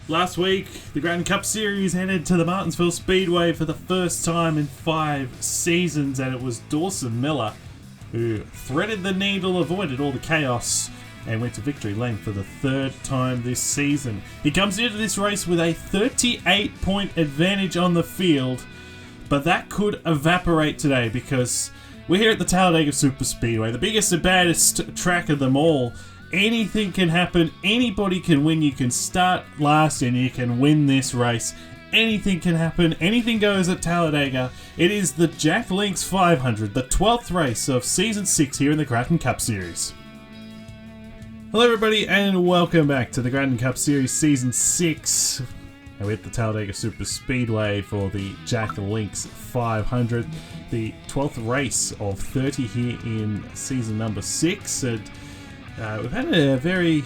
Last week, the Gratton Cup Series headed to the Martinsville Speedway for the first time in 5 seasons, and it was Dawson Miller who threaded the needle, avoided all the chaos, and went to victory lane for the 3rd time this season. He comes into this race with a 38-point advantage on the field, but that could evaporate today because we're here at the Talladega Superspeedway, the biggest and baddest track of them all. Anything can happen, anybody can win, you can start last and you can win this race. Anything can happen, anything goes at Talladega. It is the Jack Links 500, the 12th race of Season 6 here in the Gratton Cup Series. Hello everybody and welcome back to the Gratton Cup Series Season 6. We're at the Talladega Superspeedway for the Jack Links 500, the 12th race of 30 here in Season number 6. And we've had a very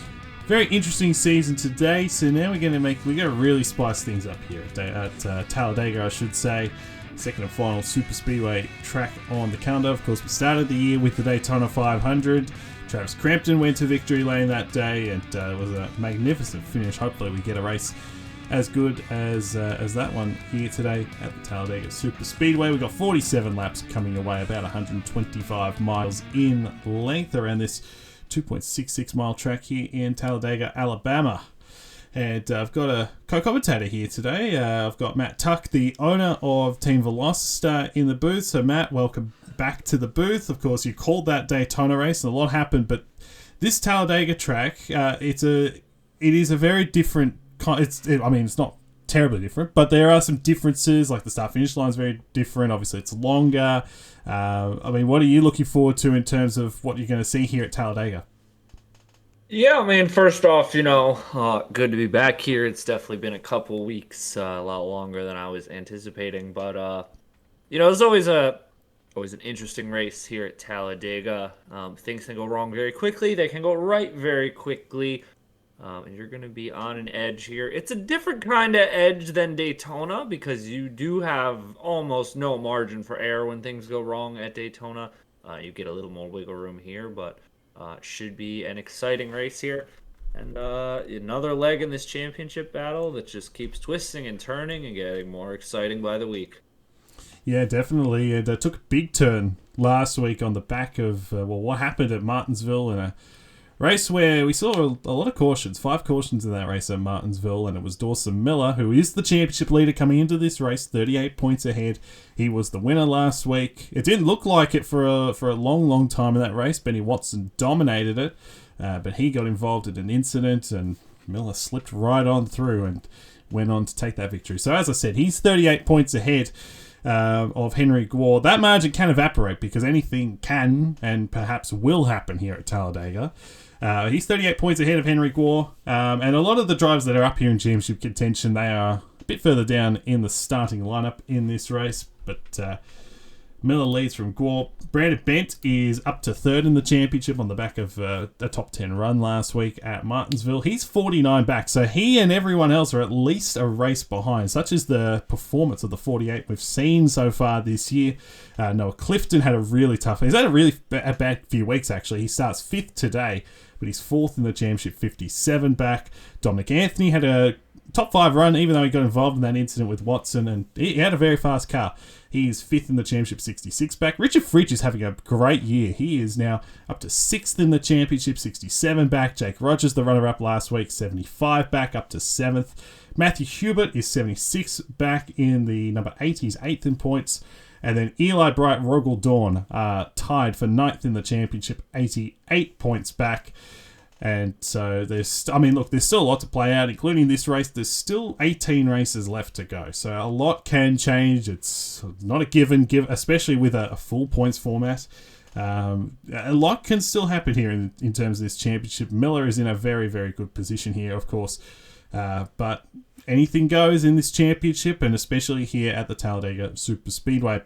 interesting season today, so now we're going to really spice things up here at Talladega, I should say. Second and final super speedway track on the calendar. Of course, we started the year with the Daytona 500. Travis Crampton went to victory lane that day, and it was a magnificent finish. Hopefully we get a race as good as that one here today at the Talladega Superspeedway. We've got 47 laps coming away, about 125 miles in length around this 2.66 mile track here in Talladega, Alabama. And I've got a co-commentator here today. I've got Matt Tuck, the owner of Team Velocista, in the booth. So Matt, welcome back to the booth. Of course, you called that Daytona race and a lot happened, but this Talladega track, it is a very different. It's not terribly different, but there are some differences. Like the start-finish line is very different. Obviously, it's longer. What are you looking forward to in terms of what you're going to see here at Talladega? Yeah, first off, good to be back here. It's definitely been a couple weeks, a lot longer than I was anticipating. But, it's always an interesting race here at Talladega. Things can go wrong very quickly. They can go right very quickly. And you're going to be on an edge here. It's a different kind of edge than Daytona because you do have almost no margin for error when things go wrong at Daytona. You get a little more wiggle room here, but it should be an exciting race here. And another leg in this championship battle that just keeps twisting and turning and getting more exciting by the week. Yeah, definitely. It took a big turn last week on the back of what happened at Martinsville in a race where we saw a lot of cautions, 5 cautions in that race at Martinsville, and it was Dawson Miller, who is the championship leader coming into this race, 38 points ahead. He was the winner last week. It didn't look like it for a long time in that race. Benny Watson dominated it, but he got involved in an incident, and Miller slipped right on through and went on to take that victory. So as I said, he's 38 points ahead of Henry Gore. That margin can evaporate because anything can and perhaps will happen here at Talladega. He's 38 points ahead of Henry Gore, and a lot of the drivers that are up here in championship contention, they are a bit further down in the starting lineup in this race, but Miller leads from Gore. Brandon Bent is up to 3rd in the championship on the back of a top 10 run last week at Martinsville. He's 49 back, so he and everyone else are at least a race behind. Such is the performance of the 48 we've seen so far this year. Noah Clifton had a really tough... He's had a bad few weeks, actually. He starts 5th today, but he's 4th in the championship, 57 back. Dominic Anthony had a top 5 run, even though he got involved in that incident with Watson, and he had a very fast car. He's 5th in the championship, 66 back. Richard Fritsch is having a great year. He is now up to 6th in the championship, 67 back. Jake Rogers, the runner-up last week, 75 back, up to 7th. Matthew Hubert is 76 back in the number 8. He's 8th in points. And then Eli Bright, Rogel Dawn tied for 9th in the championship, 88 points back. And so there's still a lot to play out, including this race. There's still 18 races left to go. So a lot can change. It's not a given, especially with a full points format. A lot can still happen here in terms of this championship. Miller is in a very, very good position here, of course. But anything goes in this championship, and especially here at the Talladega Superspeedway.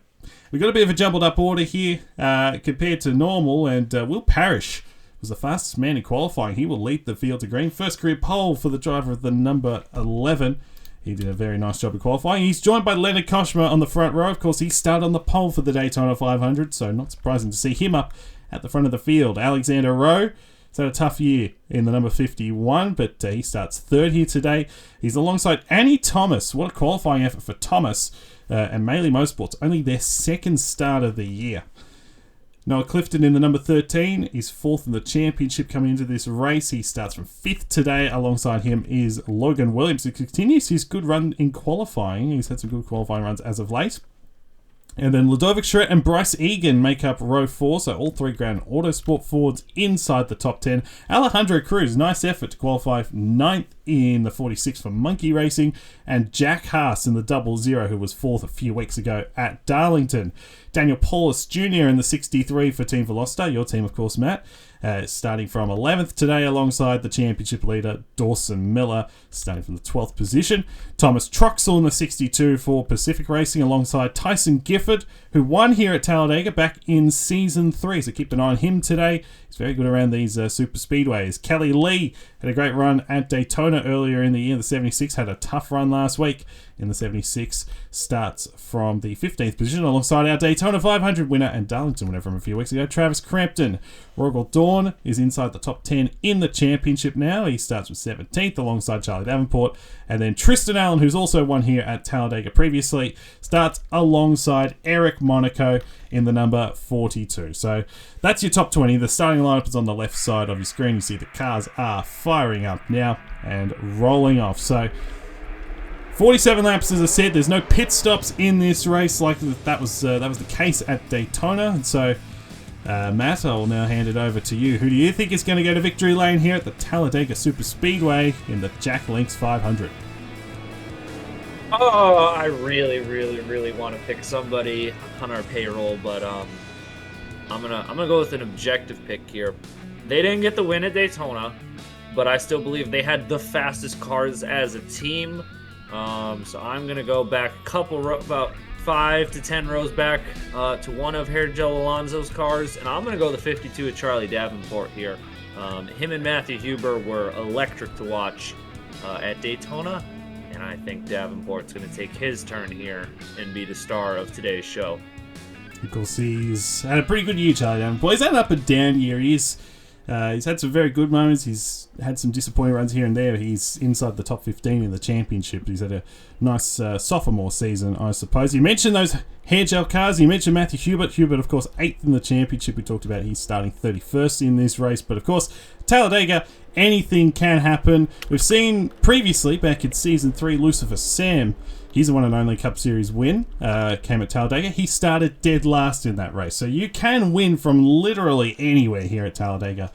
We've got a bit of a jumbled up order here compared to normal, and Will Parrish was the fastest man in qualifying. He will lead the field to green. First career pole for the driver of the number 11. He did a very nice job of qualifying. He's joined by Leonard Koshma on the front row. Of course, he started on the pole for the Daytona 500, so not surprising to see him up at the front of the field. Alexander Rowe He's had a tough year in the number 51, but he starts third here today. He's alongside Annie Thomas. What a qualifying effort for Thomas and Melee Motorsports. Only their second start of the year. Noah Clifton in the number 13 is fourth in the championship coming into this race. He starts from fifth today. Alongside him is Logan Williams, who continues his good run in qualifying. He's had some good qualifying runs as of late. And then Ludovic Schret and Bryce Egan make up row 4, so all three Gratton Autosport Fords inside the top 10. Alejandro Cruz, nice effort to qualify 9th in the 46 for Monkey Racing. And Jack Haas in the 00, who was 4th a few weeks ago at Darlington. Daniel Paulus Jr. in the 63 for Team Velocita, your team of course, Matt. Starting from 11th today alongside the championship leader Dawson Miller, starting from the 12th position. Thomas Troxell in the 62 for Pacific Racing alongside Tyson Gifford, who won here at Talladega back in Season 3, so keep an eye on him today. He's very good around these super speedways. Kelly Lee had a great run at Daytona earlier in the year. The 76 had a tough run last week. In the 76, starts from the 15th position alongside our Daytona 500 winner and Darlington winner from a few weeks ago, Travis Crampton. Rogal Dawn is inside the top 10 in the championship now. He starts from 17th alongside Charlie Davenport. And then Tristan Allen, who's also won here at Talladega previously, starts alongside Eric Monaco in the number 42. So that's your top 20. The starting lineup is on the left side of your screen. You see the cars are firing up now and rolling off. So 47 laps, as I said. There's no pit stops in this race like that was the case at Daytona. And so, Matt, I will now hand it over to you. Who do you think is going to go to victory lane here at the Talladega Superspeedway in the Jack Links 500? Oh, I really want to pick somebody on our payroll, but I'm gonna go with an objective pick here. They didn't get the win at Daytona, but I still believe they had the fastest cars as a team. So I'm going to go back a couple, about 5 to 10 rows back to one of Hergel Alonso's cars, and I'm going to go the 52 of Charlie Davenport here. Him and Matthew Huber were electric to watch at Daytona, and I think Davenport's going to take his turn here and be the star of today's show. Of course, he's had a pretty good year, Charlie Davenport. He's had an up and down year. He's had some very good moments. He's had some disappointing runs here and there. He's inside the top 15 in the championship. He's had a nice sophomore season, I suppose. You mentioned those hair gel cars. You mentioned Matthew Hubert. Hubert, of course, 8th in the championship. We talked about he's starting 31st in this race. But, of course, Talladega, anything can happen. We've seen previously, back in Season 3, Lucifer Sam. He's the one and only Cup Series win. Came at Talladega. He started dead last in that race. So you can win from literally anywhere here at Talladega.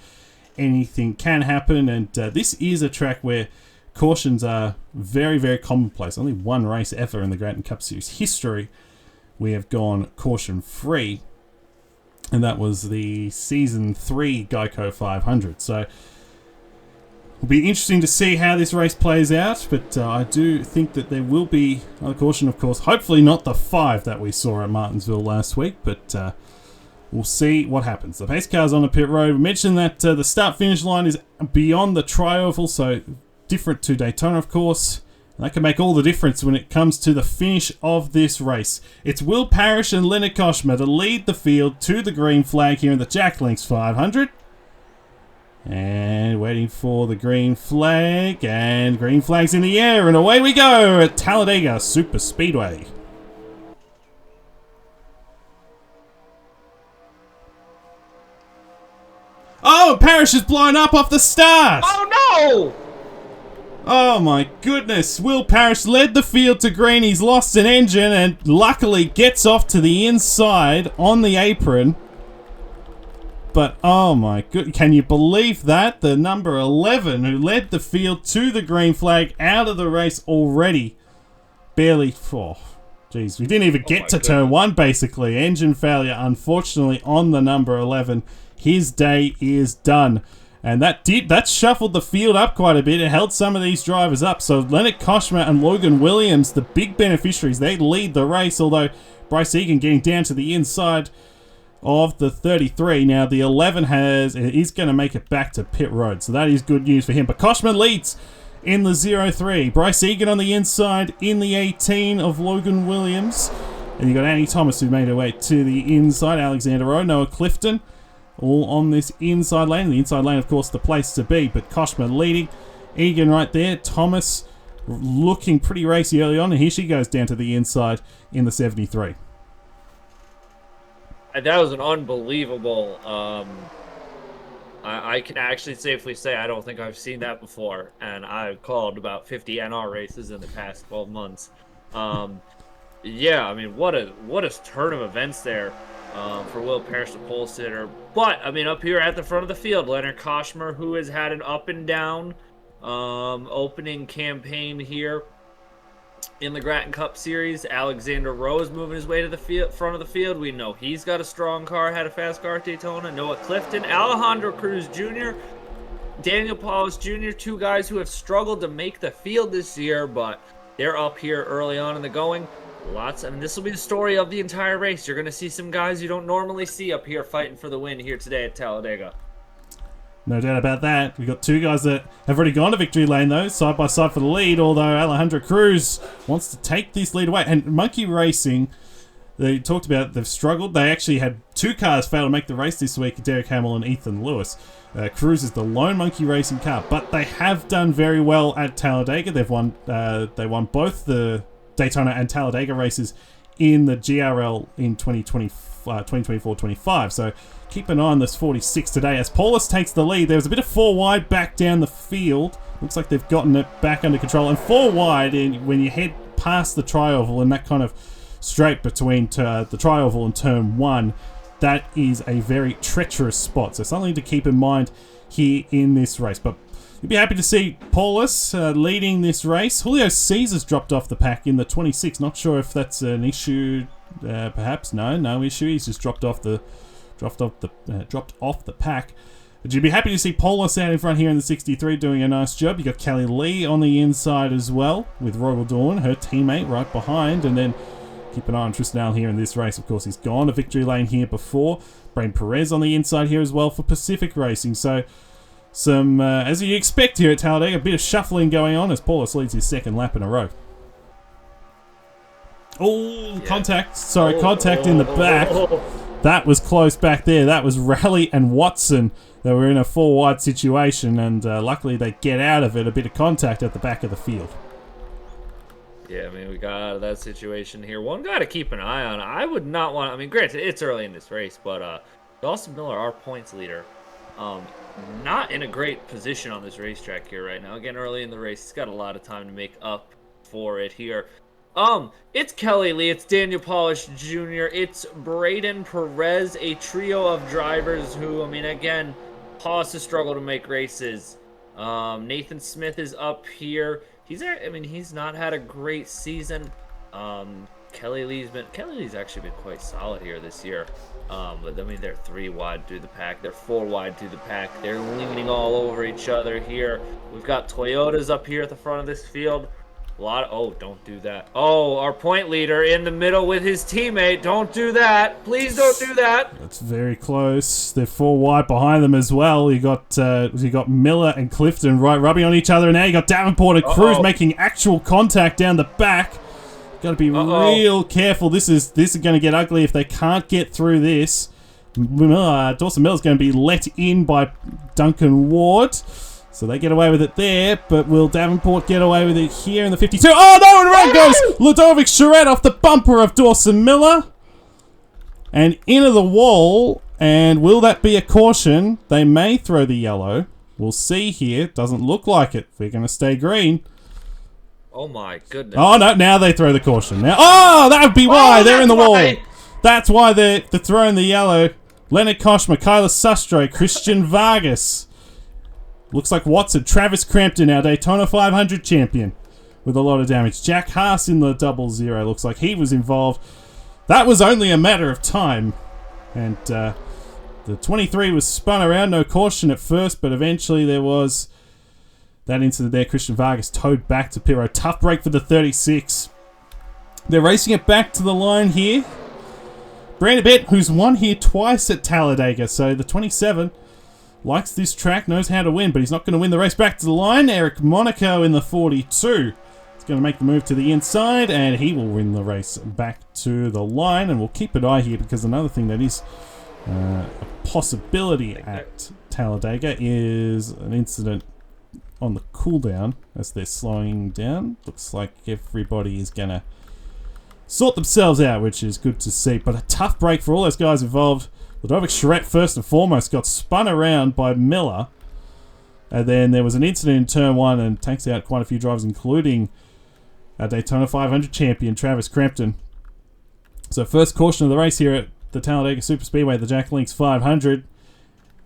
Anything can happen. And this is a track where cautions are very, very commonplace. Only one race ever in the Gratton Cup Series history we have gone caution-free. And that was the Season 3 Geico 500. So it'll be interesting to see how this race plays out, but I do think that there will be a caution, of course. Hopefully not the 5 that we saw at Martinsville last week, but we'll see what happens. The pace car's on the pit road. We mentioned that the start-finish line is beyond the tri-oval, so different to Daytona, of course. And that can make all the difference when it comes to the finish of this race. It's Will Parrish and Leonard Koshma to lead the field to the green flag here in the Jack Links 500. And waiting for the green flag, and green flag's in the air, and away we go at Talladega Superspeedway. Oh, Parrish is blown up off the start! Oh no! Oh my goodness, Will Parrish led the field to green. He's lost an engine and luckily gets off to the inside on the apron. But, oh my good, can you believe that? The number 11 who led the field to the green flag out of the race already. Barely, geez, we didn't even get to turn 1 basically. Engine failure, unfortunately, on the number 11. His day is done. And that shuffled the field up quite a bit. It held some of these drivers up. So Leonard Koshma and Logan Williams, the big beneficiaries, they lead the race. Although Bryce Egan getting down to the inside of the 33. Now the 11 is going to make it back to pit road. So that is good news for him. But Koshma leads in the 03. Bryce Egan on the inside in the 18 of Logan Williams. And you got Annie Thomas who made her way to the inside. Alexander Rowe, Noah Clifton. all on this inside lane. The inside lane, of course, the place to be, but Koshma leading. Egan right there. Thomas looking pretty racy early on, and here she goes down to the inside in the 73. That was an unbelievable... I can actually safely say I don't think I've seen that before, and I've called about 50 NR races in the past 12 months. Yeah, I mean, what a turn of events there for Will Parrish, the pole sitter. But, I mean, up here at the front of the field, Leonard Koshmer, who has had an up and down opening campaign here in the Gratton Cup Series. Alexander Rose moving his way to the front of the field. We know he's got a strong car, had a fast car at Daytona. Noah Clifton, Alejandro Cruz Jr., Daniel Paulus Jr., two guys who have struggled to make the field this year, but they're up here early on in the going. This will be the story of the entire race. You're going to see some guys you don't normally see up here fighting for the win here today at Talladega. No doubt about that. We've got two guys that have already gone to victory lane, though, side by side for the lead, although Alejandro Cruz wants to take this lead away. And Monkey Racing, they talked about they've struggled. They actually had two cars fail to make the race this week, Derek Hamill and Ethan Lewis. Cruz is the lone Monkey Racing car, but they have done very well at Talladega. They won both the Daytona and Talladega races in the GRL in 2024-25. So keep an eye on this 46 today as Paulus takes the lead. There was a bit of 4 wide back down the field. Looks like they've gotten it back under control. And 4 wide when you head past the tri-oval and that kind of straight between the tri-oval and turn 1, that is a very treacherous spot. So something to keep in mind here in this race. But you'll be happy to see Paulus leading this race. Julio Caesar's dropped off the pack in the 26. Not sure if that's an issue. Perhaps no issue. He's just dropped off the pack. But you'd be happy to see Paulus out in front here in the 63 doing a nice job. You got Kelly Lee on the inside as well with Royal Dawn, her teammate, right behind. And then keep an eye on Tristan here in this race. Of course, he's gone to victory lane here before. Brain Perez on the inside here as well for Pacific Racing. So some, as you expect here at Talladega, a bit of shuffling going on as Paulus leads his second lap in a row. Oh, yeah. Contact in the back. That was close back there. That was Raleigh and Watson. They were in a 4 wide situation, and luckily they get out of it. A bit of contact at the back of the field. Yeah, I mean, we got out of that situation here. One guy to keep an eye on. I would not want... I mean, granted, it's early in this race, but Dawson Miller, our points leader, not in a great position on this racetrack here right now. Again, early in the race, he's got a lot of time to make up for it here. It's Kelly Lee, it's Daniel Polish Jr., it's Braden Perez, a trio of drivers who, I mean, again, Paulus has struggled to make races. Nathan Smith is up here. He's not had a great season. Kelly Lee's actually been quite solid here this year. But I mean, they're 3 wide through the pack. They're 4 wide through the pack. They're leaning all over each other here. We've got Toyotas up here at the front of this field. Don't do that. Oh, our point leader in the middle with his teammate. Don't do that. Please don't do that. That's very close. They're 4 wide behind them as well. You got Miller and Clifton rubbing on each other, and now you got Davenport and Cruz making actual contact down the back. Got to be real careful. This is going to get ugly if they can't get through this. Dawson Miller's going to be let in by Duncan Ward. So they get away with it there, but will Davenport get away with it here in the 52? Oh no, and around goes Ludovic Charette off the bumper of Dawson Miller. And into the wall, and will that be a caution? They may throw the yellow. We'll see here. Doesn't look like it. We're going to stay green. Oh my goodness. Oh no, now they throw the caution. Now, that would be why. They're in the wall. That's why they're throwing the yellow. Leonard Koshma, Kyla Sustro, Christian Vargas. Looks like Watson, Travis Crampton, our Daytona 500 champion, with a lot of damage. Jack Haas in the 00. Looks like he was involved. That was only a matter of time. And the 23 was spun around. No caution at first, but eventually there was that incident there. Christian Vargas towed back to pit road. Tough break for the 36. They're racing it back to the line here. Brandon Bett, who's won here twice at Talladega. So the 27... likes this track, knows how to win, but he's not going to win the race. Back to the line, Eric Monaco in the 42. He's going to make the move to the inside, and he will win the race back to the line. And we'll keep an eye here, because another thing that is A possibility at Talladega is an incident on the cooldown as they're slowing down. Looks like everybody is going to sort themselves out, which is good to see. But a tough break for all those guys involved. Ludovic Charette, first and foremost, got spun around by Miller. And then there was an incident in turn 1 and takes out quite a few drivers, including a Daytona 500 champion, Travis Crampton. So first caution of the race here at the Talladega Superspeedway, the Jack Links 500.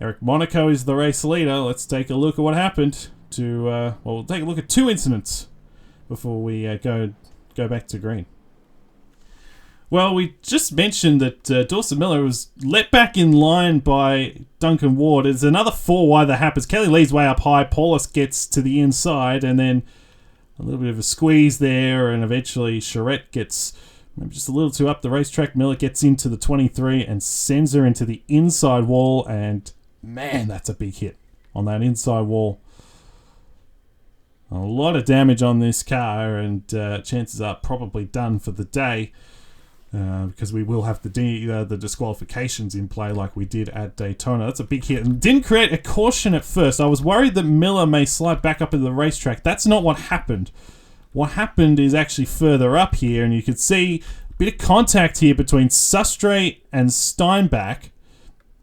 Eric Monaco is the race leader. Let's take a look at what happened. We'll take a look at 2 incidents before we go back to green. Well, we just mentioned that Dawson Miller was let back in line by Duncan Ward. There's another 4 wide that happens. Kelly Lee's way up high. Paulus gets to the inside, and then a little bit of a squeeze there, and eventually Charette gets maybe just a little too up the racetrack. Miller gets into the 23 and sends her into the inside wall, and man, that's a big hit on that inside wall. A lot of damage on this car, and chances are probably done for the day. Because we will have the disqualifications in play like we did at Daytona. That's a big hit. And didn't create a caution at first. I was worried that Miller may slide back up into the racetrack. That's not what happened. What happened is actually further up here, and you could see a bit of contact here between Sustre and Steinbach.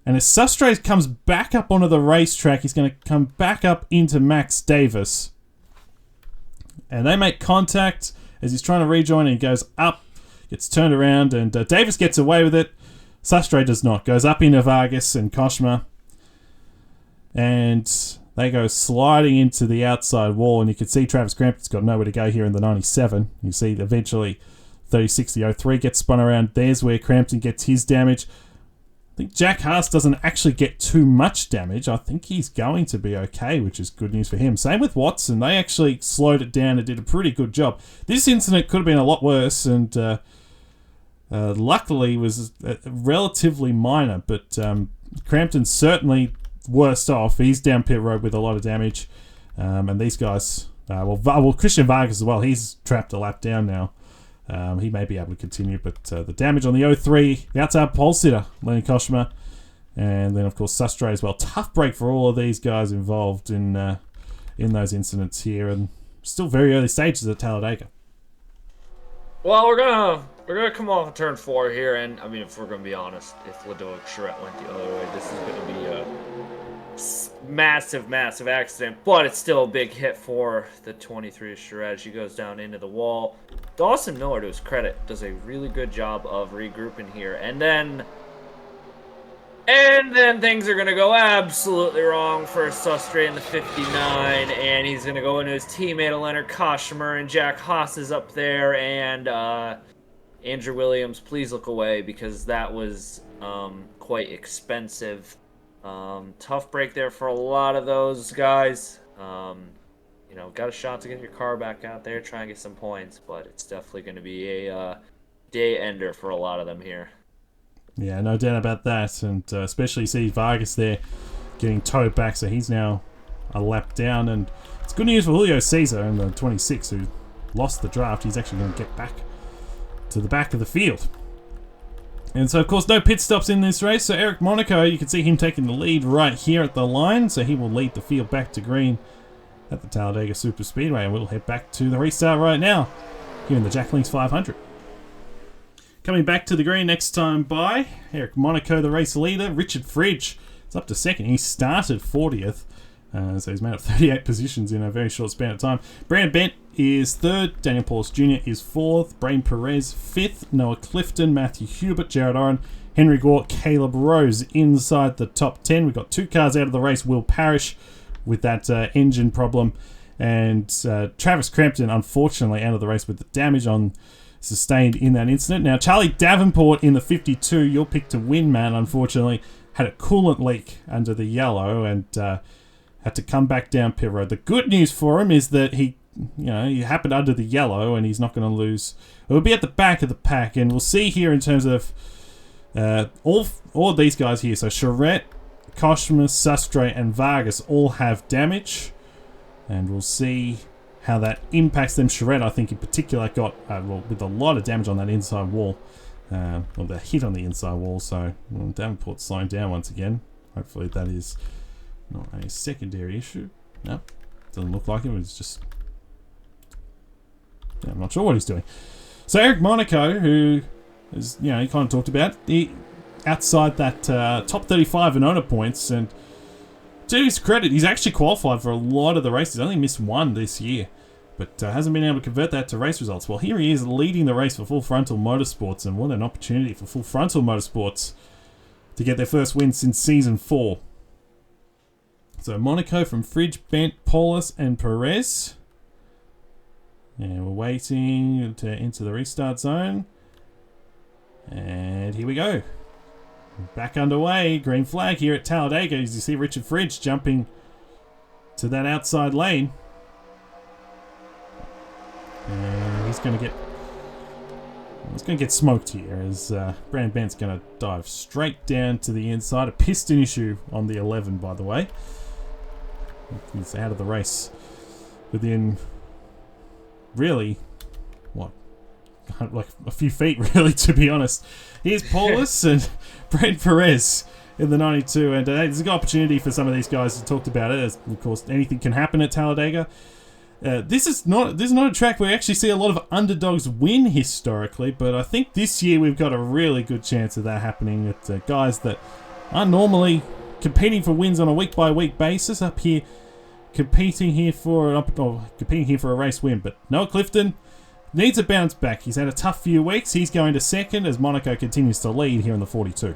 And as Sustre comes back up onto the racetrack, he's going to come back up into Max Davis. And they make contact as he's trying to rejoin, and he goes up. Gets turned around, and Davis gets away with it. Sustre does not. Goes up into Vargas and Koshma. And they go sliding into the outside wall, and you can see Travis Crampton's got nowhere to go here in the 97. You see eventually 3060-03 gets spun around. There's where Crampton gets his damage. I think Jack Haas doesn't actually get too much damage. I think he's going to be okay, which is good news for him. Same with Watson. They actually slowed it down and did a pretty good job. This incident could have been a lot worse, and luckily was relatively minor, but Crampton's certainly worst off. He's down pit road with a lot of damage, and these guys, Christian Vargas as well, he's trapped a lap down now. He may be able to continue, but the damage on the 03, the outside pole sitter, Lenny Koshma, and then of course Sustre as well. Tough break for all of these guys involved in those incidents here, and still very early stages at Talladega. Well, we're gonna come off of turn 4 here, and I mean, if we're gonna be honest, if Ludovic Charette went the other way, this is gonna be a massive accident. But it's still a big hit for the 23 Charette. She goes down into the wall. Dawson Miller, to his credit, does a really good job of regrouping here, and then things are gonna go absolutely wrong for Sustre in the 59, and he's gonna go into his teammate Leonard Koshmer, and Jack Haas is up there, and Andrew Williams, please look away, because that was quite expensive. Tough break there for a lot of those guys. Got a shot to get your car back out there, try and get some points, but it's definitely going to be a day ender for a lot of them here. Yeah, no doubt about that, and especially see Vargas there getting towed back, so he's now a lap down, and it's good news for Julio Cesar in the 26 who lost the draft. He's actually going to get back to the back of the field. And so, of course, no pit stops in this race. So Eric Monaco, you can see him taking the lead right here at the line. So he will lead the field back to green at the Talladega Superspeedway. And we'll head back to the restart right now here in the Jack Links 500. Coming back to the green next time by Eric Monaco, the race leader. Richard Fridge is up to second. He started 40th. So he's made up 38 positions in a very short span of time. Brandon Bent is third. Daniel Paulus Jr. is fourth. Brain Perez fifth. Noah Clifton, Matthew Hubert, Jared Oren, Henry Gore, Caleb Rose inside the top 10. We've got 2 cars out of the race. Will Parrish with that engine problem. And Travis Crampton, unfortunately, out of the race with the damage sustained in that incident. Now, Charlie Davenport in the 52, your pick to win, man, unfortunately, had a coolant leak under the yellow and had to come back down pit road. The good news for him is that he happened under the yellow and he's not going to lose. It will be at the back of the pack, and we'll see here in terms of all of these guys here. So Charette, Koshma, Sustre, and Vargas all have damage, and we'll see how that impacts them. Charette, I think in particular, got with a lot of damage on that inside wall. Well, the hit on the inside wall, so Davenport slowing down once again. Hopefully that is not a secondary issue. No, doesn't look like it. It's just... Yeah, I'm not sure what he's doing. So Eric Monaco, who is, he kind of talked about, he outside that top 35 in owner points, and to his credit, he's actually qualified for a lot of the races. He's only missed one this year, but hasn't been able to convert that to race results. Well, here he is leading the race for Full Frontal Motorsports, and what an opportunity for Full Frontal Motorsports to get their first win since Season 4. So Monaco from Fridge, Bent, Paulus, and Perez. And we're waiting to enter the restart zone. And here we go. Back underway. Green flag here at Talladega. As you see Richard Fridge jumping to that outside lane. And he's going to get smoked here as Brandon Bent's going to dive straight down to the inside. A piston issue on the 11, by the way. He's out of the race within really, like a few feet, really, to be honest. Here's Paulus and Brent Perez in the 92, and there's a good opportunity for some of these guys to talk about it, as of course anything can happen at Talladega. This is not a track where we actually see a lot of underdogs win historically, but I think this year we've got a really good chance of that happening with guys that are normally competing for wins on a week-by-week basis up here, competing here for a race win. But Noah Clifton needs a bounce back. He's had a tough few weeks. He's going to second as Monaco continues to lead here in the 42.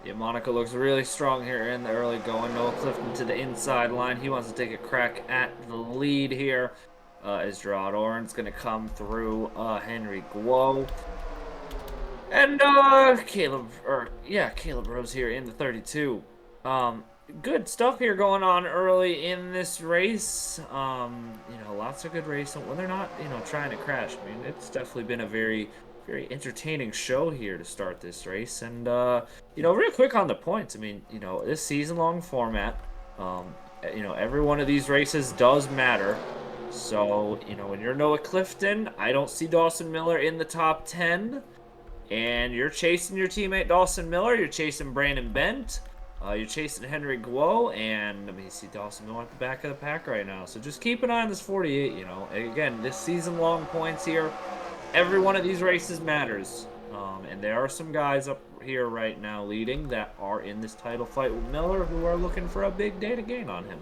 Yeah, Monaco looks really strong here in the early going. Noah Clifton to the inside line. He wants to take a crack at the lead here. As Gerard Oren's going to come through Henry Guo. And Caleb Rose here in the 32. Good stuff here going on early in this race. Lots of good racing when they're not, trying to crash. I mean, it's definitely been a very, very entertaining show here to start this race. And, real quick on the points. I mean, this season-long format, every one of these races does matter. So, when you're Noah Clifton, I don't see Dawson Miller in the top 10. And you're chasing your teammate Dawson Miller, you're chasing Brandon Bent, you're chasing Henry Guo, and you see Dawson Miller at the back of the pack right now. So just keep an eye on this 48, Again, this season-long points here, every one of these races matters. And there are some guys up here right now leading that are in this title fight with Miller who are looking for a big day to gain on him.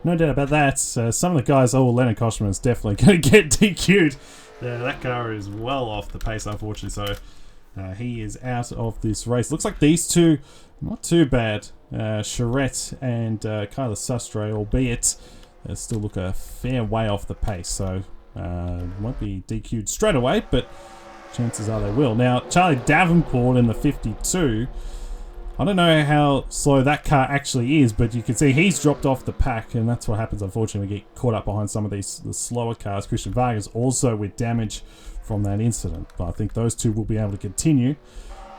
No doubt about that. Some of the guys, Leonard Koshman is definitely going to get DQ'd. That car is well off the pace, unfortunately, so he is out of this race. Looks like these two, not too bad. Charette and Kyla Sustre, albeit they still look a fair way off the pace, so won't be DQ'd straight away, but chances are they will. Now, Charlie Davenport in the 52. I don't know how slow that car actually is, but you can see he's dropped off the pack, and that's what happens, unfortunately, we get caught up behind some of the slower cars. Christian Vargas also with damage from that incident, but I think those two will be able to continue.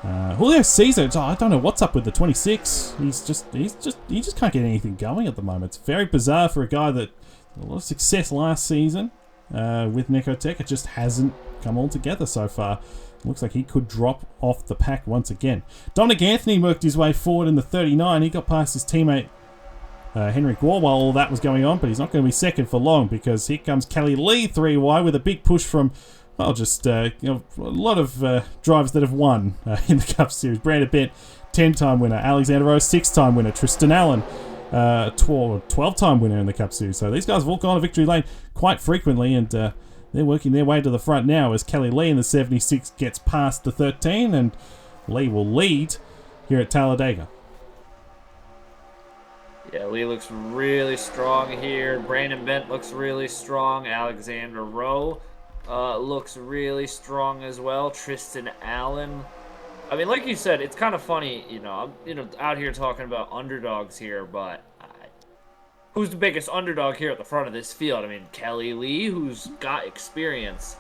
Julio Cesar, I don't know what's up with the 26. He just can't get anything going at the moment. It's very bizarre for a guy that had a lot of success last season with Necotech. It just hasn't come all together so far. Looks like he could drop off the pack once again. Dominic Anthony worked his way forward in the 39. He got past his teammate Henry Guo while all that was going on, but he's not going to be second for long because here comes Kelly Lee 3Y with a big push from, a lot of drivers that have won in the Cup Series. Brandon Bent, 10-time winner. Alexander Rose, 6-time winner. Tristan Allen, 12-time winner in the Cup Series. So these guys have all gone to victory lane quite frequently, and they're working their way to the front now as Kelly Lee in the 76 gets past the 13, and Lee will lead here at Talladega. Yeah, Lee looks really strong here. Brandon Bent looks really strong. Alexander Rowe looks really strong as well. Tristan Allen. I mean, like you said, it's kind of funny, I'm out here talking about underdogs here, but who's the biggest underdog here at the front of this field? I mean, Kelly Lee, who's got experience.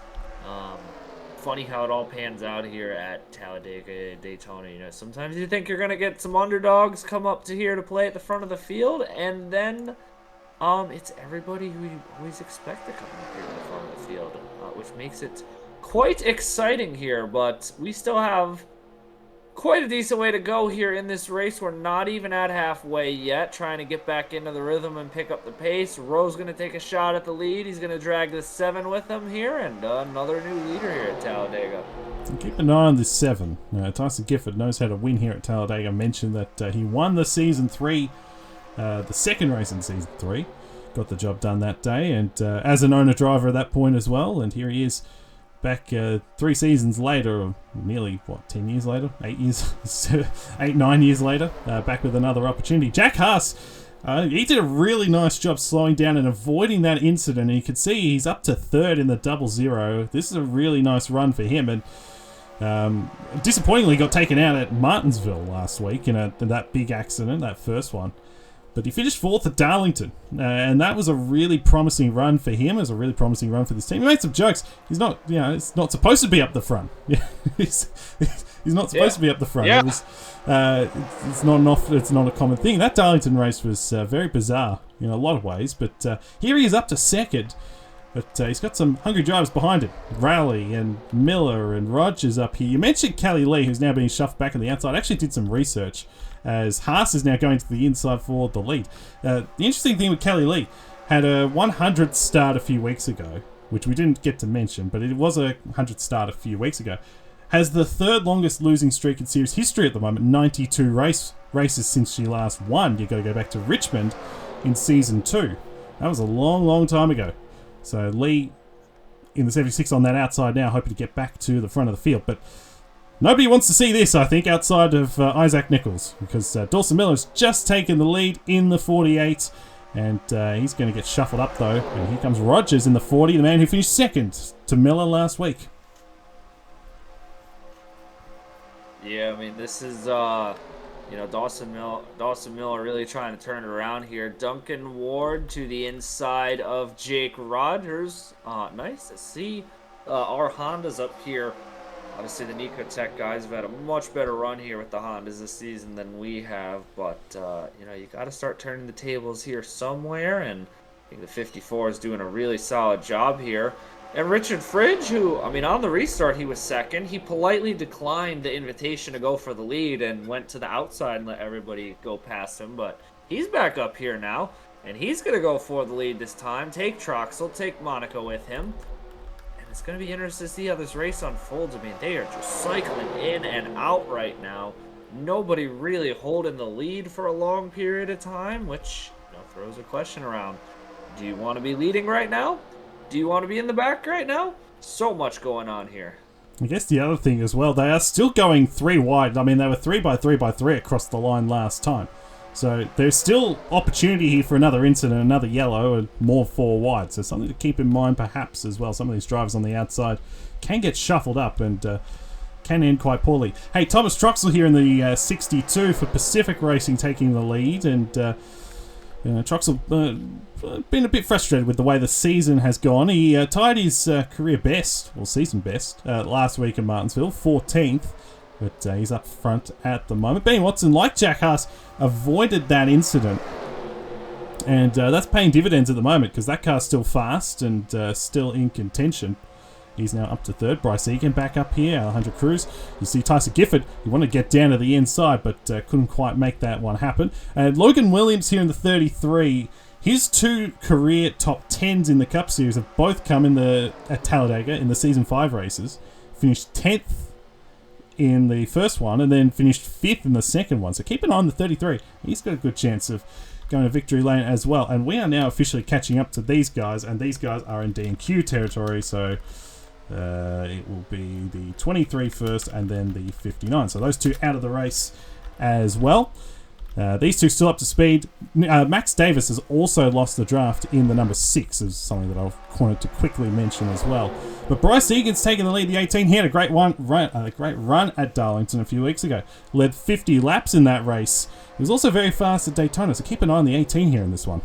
Funny how it all pans out here at Talladega, Daytona. Sometimes you think you're going to get some underdogs come up to here to play at the front of the field, and then it's everybody who you always expect to come up here to the front of the field, which makes it quite exciting here, but we still have quite a decent way to go here in this race. We're not even at halfway yet, trying to get back into the rhythm and pick up the pace. Rowe's going to take a shot at the lead. He's going to drag the 7 with him here, and another new leader here at Talladega. Keep an eye on this 7. Tyson Gifford knows how to win here at Talladega. Mentioned that he won the Season 3, the second race in Season 3. Got the job done that day, and as an owner-driver at that point as well, and here he is back 3 seasons later, or nearly, 10 years later? 8 years? 9 years later, back with another opportunity. Jack Haas, he did a really nice job slowing down and avoiding that incident, and you can see he's up to 3rd in the 00. This is a really nice run for him, and disappointingly got taken out at Martinsville last week in that big accident, that first one. But he finished 4th at Darlington, and that was a really promising run for him. It was a really promising run for this team. He made some jokes. He's not, it's not supposed to be up the front. he's not supposed to be up the front. Yeah. It's not a common thing. That Darlington race was very bizarre in a lot of ways. But here he is up to 2nd. But he's got some hungry drivers behind him. Rowley and Miller and Rogers up here. You mentioned Kelly Lee, who's now being shoved back on the outside. I actually did some research, as Haas is now going to the inside for the lead. The interesting thing with Kelly Lee, had a 100th start a few weeks ago, which we didn't get to mention, but it was a 100th start a few weeks ago. Has the 3rd longest losing streak in series history at the moment, 92 races since she last won. You've got to go back to Richmond in Season 2. That was a long, long time ago. So Lee in the 76 on that outside now, hoping to get back to the front of the field. But nobody wants to see this, I think, outside of Isaac Nichols, because Dawson Miller's just taken the lead in the 48, and he's going to get shuffled up, though. And here comes Rogers in the 40, the man who finished 2nd to Miller last week. Yeah, I mean, this is, Dawson Miller really trying to turn it around here. Duncan Ward to the inside of Jake Rogers. Nice to see our Hondas up here. Obviously, the Nico Tech guys have had a much better run here with the Hondas this season than we have. But, you got to start turning the tables here somewhere. And I think the 54 is doing a really solid job here. And Richard Fridge, who, on the restart, he was 2nd. He politely declined the invitation to go for the lead and went to the outside and let everybody go past him. But he's back up here now, and he's going to go for the lead this time. Take Troxel, take Monaco with him. And it's going to be interesting to see how this race unfolds. They are just cycling in and out right now. Nobody really holding the lead for a long period of time, which throws a question around. Do you want to be leading right now? Do you want to be in the back right now? So much going on here. I guess the other thing as well, they are still going 3 wide. They were 3 by 3 by 3 across the line last time. So there's still opportunity here for another incident, another yellow, and more 4 wide. So something to keep in mind perhaps as well. Some of these drivers on the outside can get shuffled up and can end quite poorly. Hey, Thomas Troxel here in the 62 for Pacific Racing taking the lead, and Troxel been a bit frustrated with the way the season has gone. He tied his career best, or season best, last week in Martinsville, 14th, but he's up front at the moment. Ben Watson, like Jack Haas, avoided that incident, and that's paying dividends at the moment because that car's still fast and still in contention. He's now up to 3rd. Bryce Egan back up here, Alejandro Cruz. You see Tyson Gifford, he wanted to get down to the inside, but couldn't quite make that one happen. And Logan Williams here in the 33. His 2 career top 10s in the Cup Series have both come at Talladega in the Season 5 races. Finished 10th in the first one and then finished 5th in the second one. So keep an eye on the 33. He's got a good chance of going to victory lane as well. And we are now officially catching up to these guys, and these guys are in D&Q territory, so it will be the 23 first and then the 59. So those 2 out of the race as well. These 2 still up to speed. Max Davis has also lost the draft in the number 6, is something that I wanted to quickly mention as well. But Bryce Egan's taking the lead, the 18. He had a great run at Darlington a few weeks ago. Led 50 laps in that race. He was also very fast at Daytona, so keep an eye on the 18 here in this one.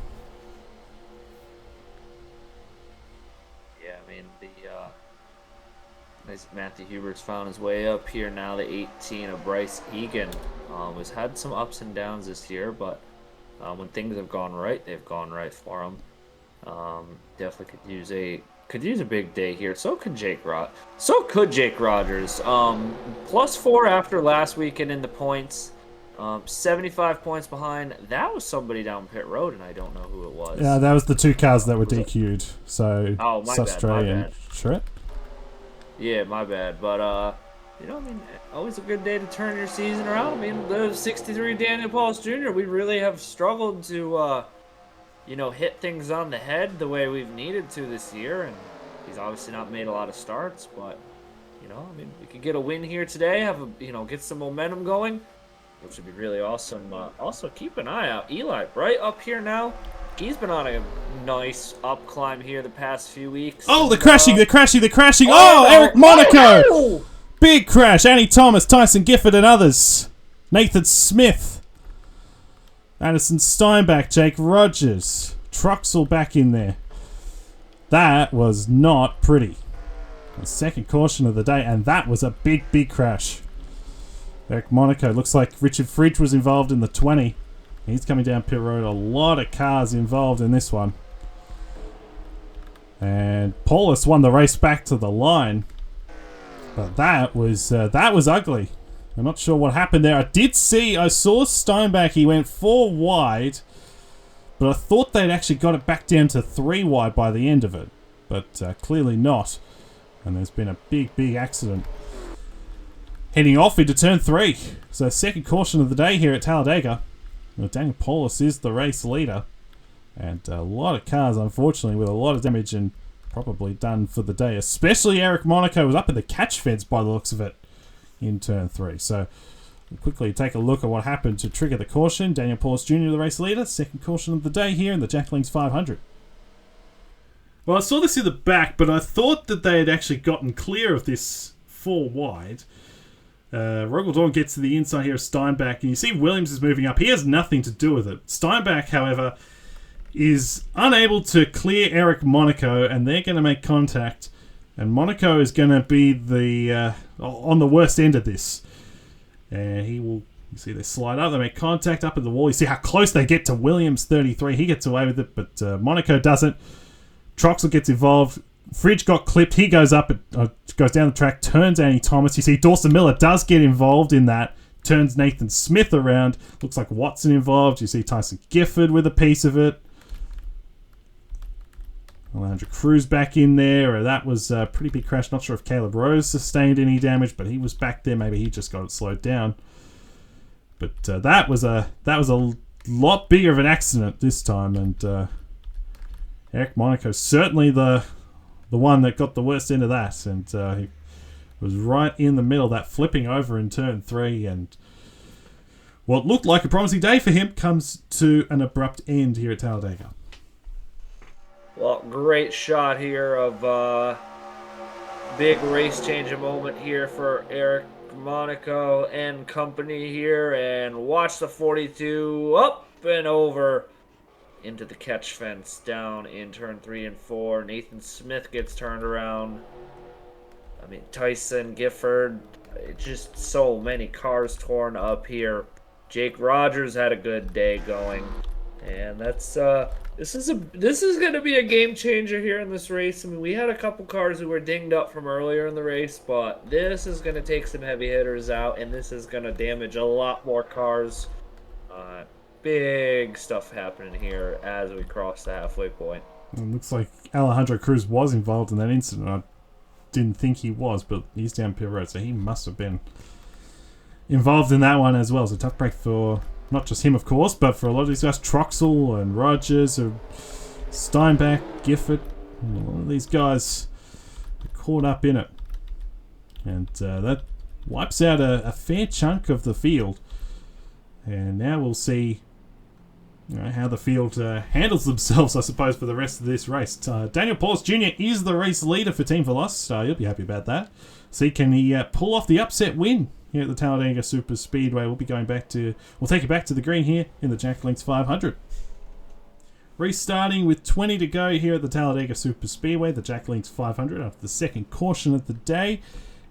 Matthew Hubert's found his way up here now. The 18 of Bryce Egan has had some ups and downs this year, but when things have gone right, they've gone right for him. Definitely could use a could use a big day here. So could Jake Rogers. +4 after last weekend in the points. 75 points behind. That was somebody down pit road, and I don't know who it was. Yeah, that was the two cars that were DQ'd. So my Sustre and Shret. Yeah, my bad. But always a good day to turn your season around. I mean, the 63 Daniel Pauls Jr. We really have struggled to hit things on the head the way we've needed to this year, and he's obviously not made a lot of starts, but we could get a win here today, get some momentum going, which would be really awesome. Also, keep an eye out. Eli Bright up here now. He's been on a nice up climb here the past few weeks. Oh, they're crashing! Oh, Eric Monaco! Oh! Big crash. Annie Thomas, Tyson Gifford, and others. Nathan Smith. Addison Steinbach, Jake Rogers. Truxell back in there. That was not pretty. The second caution of the day, and that was a big, big crash. Eric Monaco. Looks like Richard Fridge was involved in the 20. He's coming down pit road. A lot of cars involved in this one. And Paulus won the race back to the line. But that was ugly. I'm not sure what happened there. I saw Steinbach. He went 4 wide. But I thought they'd actually got it back down to 3 wide by the end of it. But clearly not. And there's been a big, big accident. Heading off into turn 3. So second caution of the day here at Talladega. Daniel Paulus is the race leader. And a lot of cars, unfortunately, with a lot of damage and probably done for the day. Especially Eric Monaco was up in the catch fence by the looks of it in turn 3. So we'll quickly take a look at what happened to trigger the caution. Daniel Paulus Jr., the race leader. Second caution of the day here in the Jack Links 500. Well, I saw this in the back, but I thought that they had actually gotten clear of this 4 wide. Rogaldorn gets to the inside here of Steinbach, and you see Williams is moving up. He has nothing to do with it. Steinbach, however, is unable to clear Eric Monaco, and they're going to make contact. And Monaco is going to be on the worst end of this. And he will, you see they slide up, they make contact up at the wall. You see how close they get to Williams, 33. He gets away with it, but Monaco doesn't. Troxel gets involved. Fridge got clipped. He goes up, goes down the track, turns Annie Thomas. You see Dawson Miller does get involved in that. Turns Nathan Smith around. Looks like Watson involved. You see Tyson Gifford with a piece of it. Alejandro Cruz back in there. That was a pretty big crash. Not sure if Caleb Rose sustained any damage, but he was back there. Maybe he just got it slowed down. But that was a lot bigger of an accident this time. And Eric Monaco certainly the one that got the worst end of that, and he was right in the middle, that flipping over in turn 3, and what looked like a promising day for him comes to an abrupt end here at Talladega. Well, great shot here of big race changing moment here for Eric Monaco and company here, and watch the 42 up and over into the catch fence down in turn 3 and 4. Nathan Smith gets turned around. I mean, Tyson, Gifford, just so many cars torn up here. Jake Rogers had a good day going, and that's this is going to be a game changer here in this race. I mean, we had a couple cars who were dinged up from earlier in the race, but this is going to take some heavy hitters out, and this is going to damage a lot more cars. Big stuff happening here as we cross the halfway point. It looks like Alejandro Cruz was involved in that incident. I didn't think he was, but he's down pit road, so he must have been involved in that one as well. So tough break for not just him, of course, but for a lot of these guys. Troxel and Rogers, Steinbach, Gifford, a lot of these guys are caught up in it. And that wipes out a fair chunk of the field. And now we'll see how the field handles themselves, I suppose, for the rest of this race. Daniel Paulus Jr. is the race leader for Team Veloz. You'll be happy about that. See, can he pull off the upset win here at the Talladega Superspeedway? We'll take you back to the green here in the Jack Links 500. Restarting with 20 to go here at the Talladega Superspeedway, the Jack Links 500 after the second caution of the day.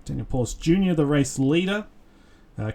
Daniel Paulus Jr., the race leader.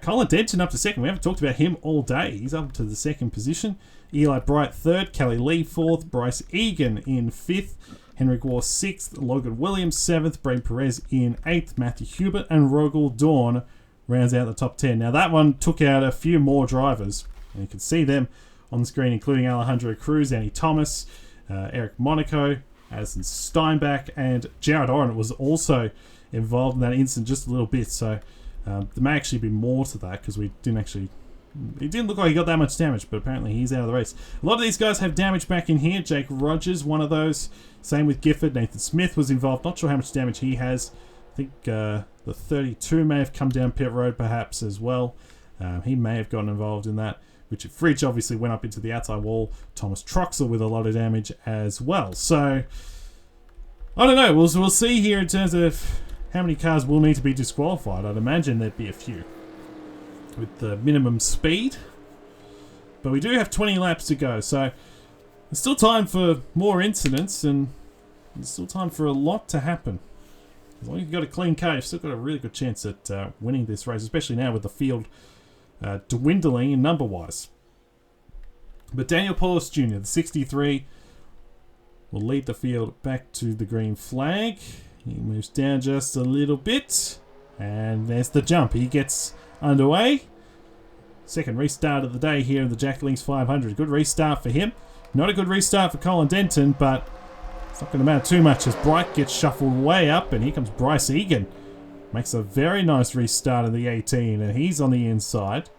Colin Denton up to second. We haven't talked about him all day. He's up to the second position. Eli Bright third. Kelly Lee fourth. Bryce Egan in fifth. Henrik Waugh 6th, Logan Williams 7th, Brain Perez in 8th, Matthew Hubert and Rogel Dawn rounds out the top 10. Now that one took out a few more drivers, and you can see them on the screen, including Alejandro Cruz, Annie Thomas, Eric Monaco, Addison Steinbach, and Jared Oren was also involved in that incident just a little bit. So there may actually be more to that, because it didn't look like he got that much damage, but apparently he's out of the race. A lot of these guys have damage back in here. Jake Rogers, one of those. Same with Gifford. Nathan Smith was involved. Not sure how much damage he has. I think the 32 may have come down pit road perhaps as well. He may have gotten involved in that. Richard Fridge obviously went up into the outside wall. Thomas Troxel with a lot of damage as well. So, I don't know. We'll see here in terms of how many cars will need to be disqualified. I'd imagine there'd be a few with the minimum speed. But we do have 20 laps to go. So, there's still time for more incidents, and there's still time for a lot to happen. As long as you've got a clean car, you've still got a really good chance at winning this race, especially now with the field dwindling in number-wise. But Daniel Paulus Jr., the 63, will lead the field back to the green flag. He moves down just a little bit, and there's the jump. He gets underway. Second restart of the day here in the Jack Links 500. Good restart for him. Not a good restart for Colin Denton, but it's not going to matter too much as Bright gets shuffled way up, and here comes Bryce Egan. Makes a very nice restart of the 18, and he's on the inside.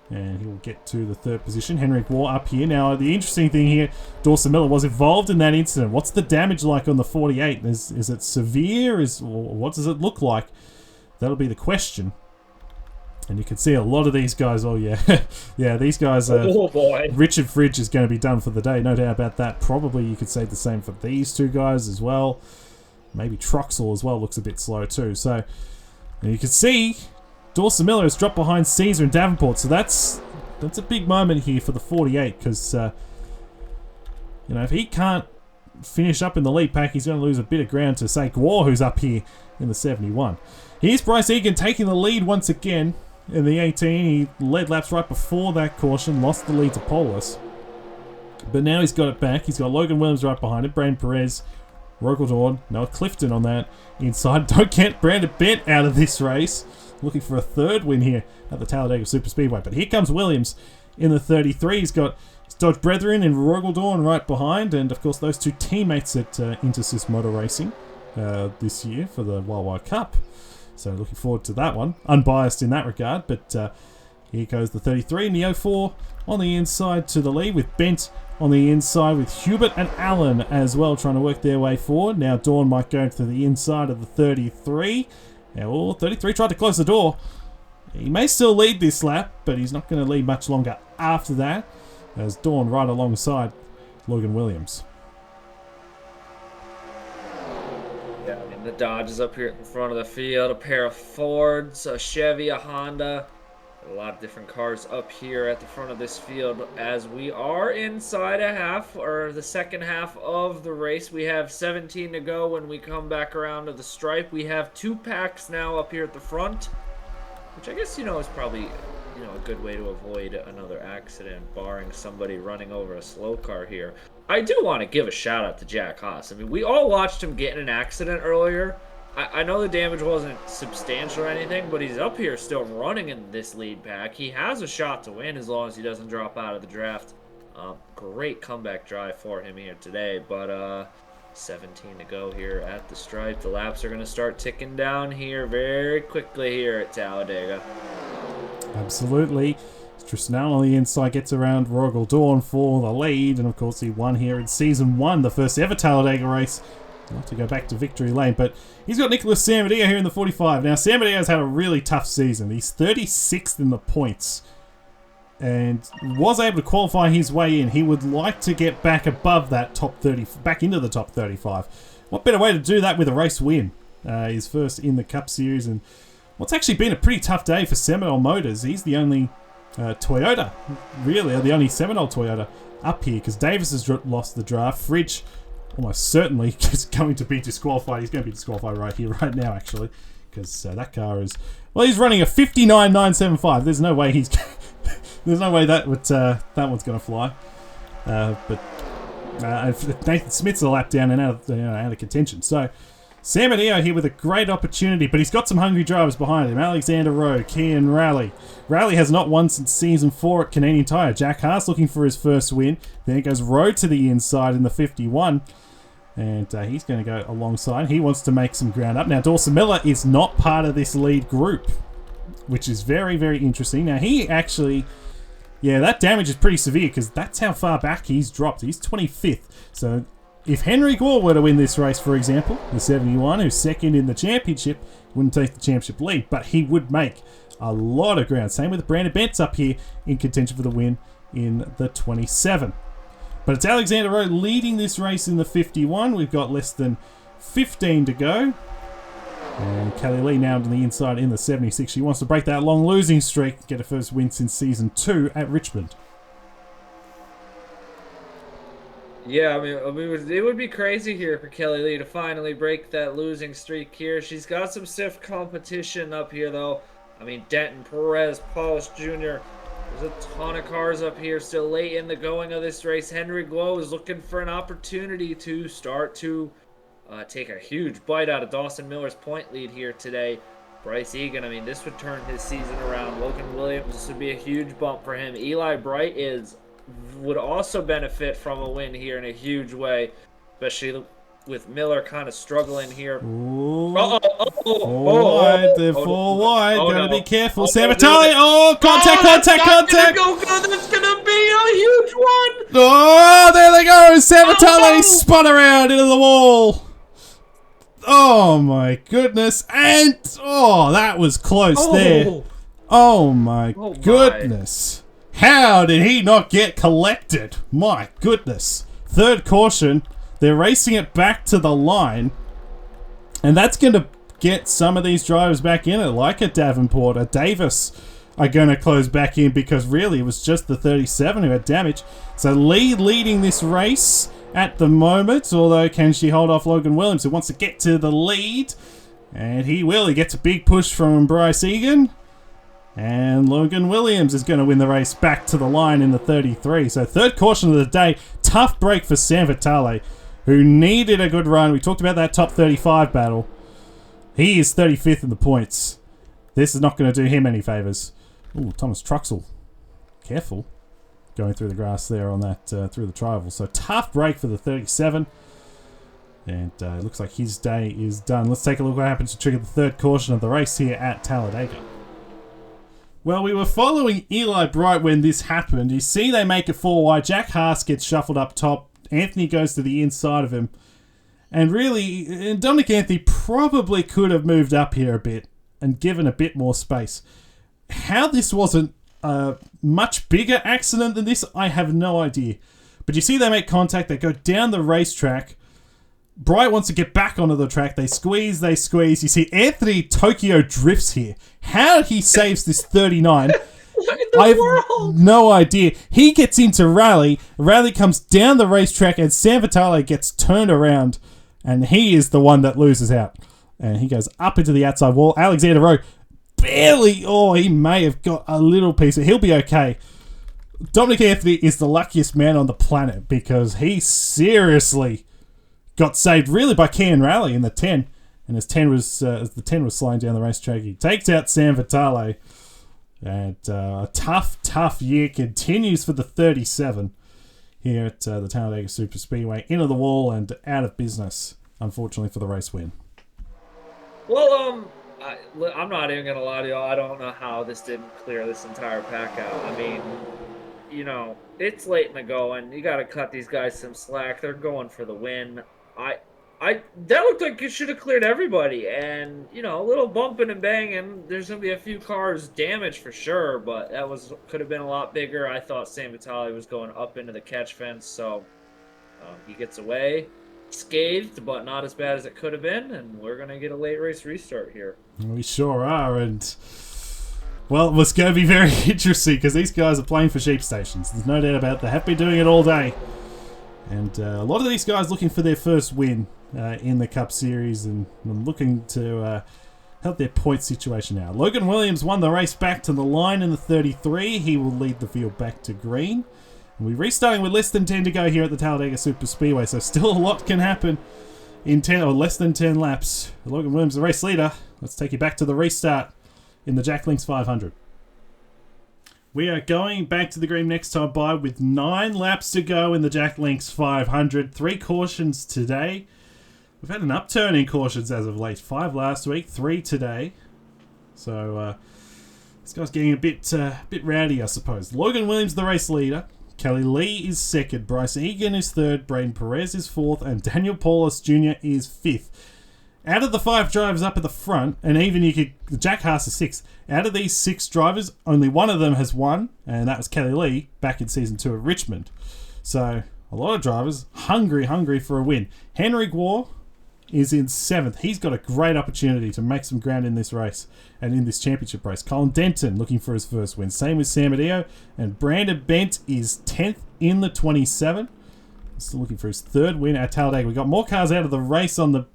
And he will get to the third position. Henrik Waugh up here. Now, the interesting thing here, Dawson Miller was involved in that incident. What's the damage like on the 48? Is it severe? What does it look like? That'll be the question. And you can see a lot of these guys. Oh, yeah. Yeah, these guys are... Oh, boy. Richard Fridge is going to be done for the day. No doubt about that. Probably you could say the same for these two guys as well. Maybe Troxel as well looks a bit slow too. So, and you can see Dawson Miller has dropped behind Caesar and Davenport. So that's a big moment here for the 48, because if he can't finish up in the lead pack, he's going to lose a bit of ground to, say, Waugh, who's up here in the 71. Here's Bryce Egan taking the lead once again in the 18. He led laps right before that caution, lost the lead to Paulus. But now he's got it back. He's got Logan Williams right behind him, Brain Perez, Rogel, Noah Clifton on that inside. Don't get Brandon Bent out of this race. Looking for a third win here at the Talladega Superspeedway. But here comes Williams in the 33. He's got his Dodge Brethren and Rogel right behind. And, of course, those two teammates at Intersys Motor Racing this year for the Wild Cup. So looking forward to that one. Unbiased in that regard. But here goes the 33 and the 04 on the inside to the lead, with Bent on the inside, with Hubert and Allen as well trying to work their way forward. Now Dawn might go to the inside of the 33. Now, 33 tried to close the door. He may still lead this lap, but he's not going to lead much longer after that, as Dawn right alongside Logan Williams. Yeah, I mean, the Dodge is up here in front of the field. A pair of Fords, a Chevy, a Honda. A lot of different cars up here at the front of this field as we are inside the second half of the race. We have 17 to go when we come back around to the stripe. We have 2 packs now up here at the front, which I guess, is probably, a good way to avoid another accident, barring somebody running over a slow car here. I do want to give a shout out to Jack Haas. I mean, we all watched him get in an accident earlier. I know the damage wasn't substantial or anything, but he's up here still running in this lead pack. He has a shot to win as long as he doesn't drop out of the draft. Great comeback drive for him here today, but 17 to go here at the stripe. The laps are going to start ticking down here very quickly here at Talladega. Absolutely. Tristan on the inside gets around Rogel Dawn for the lead, and of course he won here in Season 1, the first ever Talladega race. Not to go back to victory lane, but he's got Nicholas Samadeo here in the 45. Now, Samadeo's had a really tough season. He's 36th in the points and was able to qualify his way in. He would like to get back above that top 30, back into the top 35. What better way to do that with a race win? His first in the Cup Series, and what's actually been a pretty tough day for Seminole Motors. He's the only Toyota, really, the only Seminole Toyota up here, because Davis has lost the draft. Fridge almost certainly is going to be disqualified. He's going to be disqualified right here, right now, actually, because that car is... Well, he's running a 59.975. There's no way there's no way that one's going to fly. But Nathan Smith's a lap down and out of contention. So Sam Aneo here with a great opportunity, but he's got some hungry drivers behind him. Alexander Rowe, Kian Raleigh. Raleigh has not won since season 4 at Canadian Tire. Jack Haas looking for his first win. Then it goes Rowe to the inside in the 51. And he's going to go alongside. He wants to make some ground up. Now, Dawson Miller is not part of this lead group, which is very, very interesting. Now, he actually... Yeah, that damage is pretty severe because that's how far back he's dropped. He's 25th. So if Henry Gore were to win this race, for example, the 71, who's second in the championship, wouldn't take the championship lead, but he would make a lot of ground. Same with Brandon Bentz up here in contention for the win in the 27. But it's Alexander Rowe leading this race in the 51. We've got less than 15 to go. And Kelly Lee now on the inside in the 76. She wants to break that long losing streak, get her first win since season 2 at Richmond. Yeah, I mean, it would be crazy here for Kelly Lee to finally break that losing streak here. She's got some stiff competition up here, though. I mean, Denton, Perez, Paulus Jr. There's a ton of cars up here still late in the going of this race. Henry Glow is looking for an opportunity to start to take a huge bite out of Dawson Miller's point lead here today. Bryce Egan, I mean, this would turn his season around. Logan Williams, this would be a huge bump for him. Eli Bright would also benefit from a win here in a huge way, especially with Miller kind of struggling here. Four wide. Gotta be careful. Sabatali. Contact. That's gonna be a huge one. Oh, there they go. Sabatali spun around into the wall. Oh my goodness. And that was close there. Oh my goodness. How did he not get collected? My goodness. Third caution. They're racing it back to the line. And that's going to get some of these drivers back in it, like a Davenport, a Davis are going to close back in because really it was just the 37 who had damage. So Lee leading this race at the moment, although can she hold off Logan Williams, who wants to get to the lead? And he will. He gets a big push from Bryce Egan. And Logan Williams is going to win the race back to the line in the 33. So third caution of the day. Tough break for Sam Vitale, who needed a good run. We talked about that top 35 battle. He is 35th in the points. This is not going to do him any favours. Ooh, Thomas Truxell. Careful. Going through the grass there on that, through the trial. So tough break for the 37. And it looks like his day is done. Let's take a look what happens to trigger the third caution of the race here at Talladega. Well, we were following Eli Bright when this happened. You see they make it 4 wide. Jack Haas gets shuffled up top. Anthony goes to the inside of him. And really, Dominic Anthony probably could have moved up here a bit and given a bit more space. How this wasn't a much bigger accident than this, I have no idea. But you see they make contact. They go down the racetrack. Bright wants to get back onto the track. They squeeze. You see Anthony Tokyo drifts here. How he saves this 39, I have no idea. He gets into Raleigh. Raleigh comes down the racetrack and Sam Vitale gets turned around and he is the one that loses out. And he goes up into the outside wall. Alexander Rowe barely, he may have got a little piece. He'll be okay. Dominic Anthony is the luckiest man on the planet because he seriously got saved really by Kian Raleigh in the 10. And as the 10 was slowing down the racetrack, he takes out Sam Vitale. And a tough year continues for the 37 here at the Talladega Superspeedway. Into the wall and out of business, unfortunately, for the race win. Well, I'm not even going to lie to y'all. I don't know how this didn't clear this entire pack out. I mean, it's late in the going. You got to cut these guys some slack. They're going for the win. That looked like it should have cleared everybody, and a little bumping and banging. There's gonna be a few cars damaged for sure, but that could have been a lot bigger. I thought Sam Vitale was going up into the catch fence, so he gets away scathed, but not as bad as it could have been. And we're gonna get a late race restart here. We sure are, and well, it's going to be very interesting because these guys are playing for sheep stations. There's no doubt about it. They have been doing it all day. And a lot of these guys looking for their first win in the Cup Series and looking to help their point situation out. Logan Williams won the race back to the line in the 33. He will lead the field back to green. We're restarting with less than 10 to go here at the Talladega Superspeedway, so still a lot can happen in 10 or less than 10 laps. Logan Williams, the race leader. Let's take you back to the restart in the Jack Links 500. We are going back to the green next time by with 9 laps to go in the Jack Links 500. 3 cautions today. We've had an upturn in cautions as of late. 5 last week, 3 today. So this guy's getting a bit rowdy, I suppose. Logan Williams, the race leader. Kelly Lee is second. Bryce Egan is third. Braden Perez is fourth. And Daniel Paulus Jr. is fifth. Out of the 5 drivers up at the front, and even Jack Haas is 6th. Out of these 6 drivers, only one of them has won, and that was Kelly Lee back in Season 2 of Richmond. So, a lot of drivers hungry for a win. Henry Gore is in 7th. He's got a great opportunity to make some ground in this race and in this championship race. Colin Denton looking for his first win. Same with Sam Adeo. And Brandon Bent is 10th in the 27. Still looking for his 3rd win at Talladega. We got more cars out of the race on the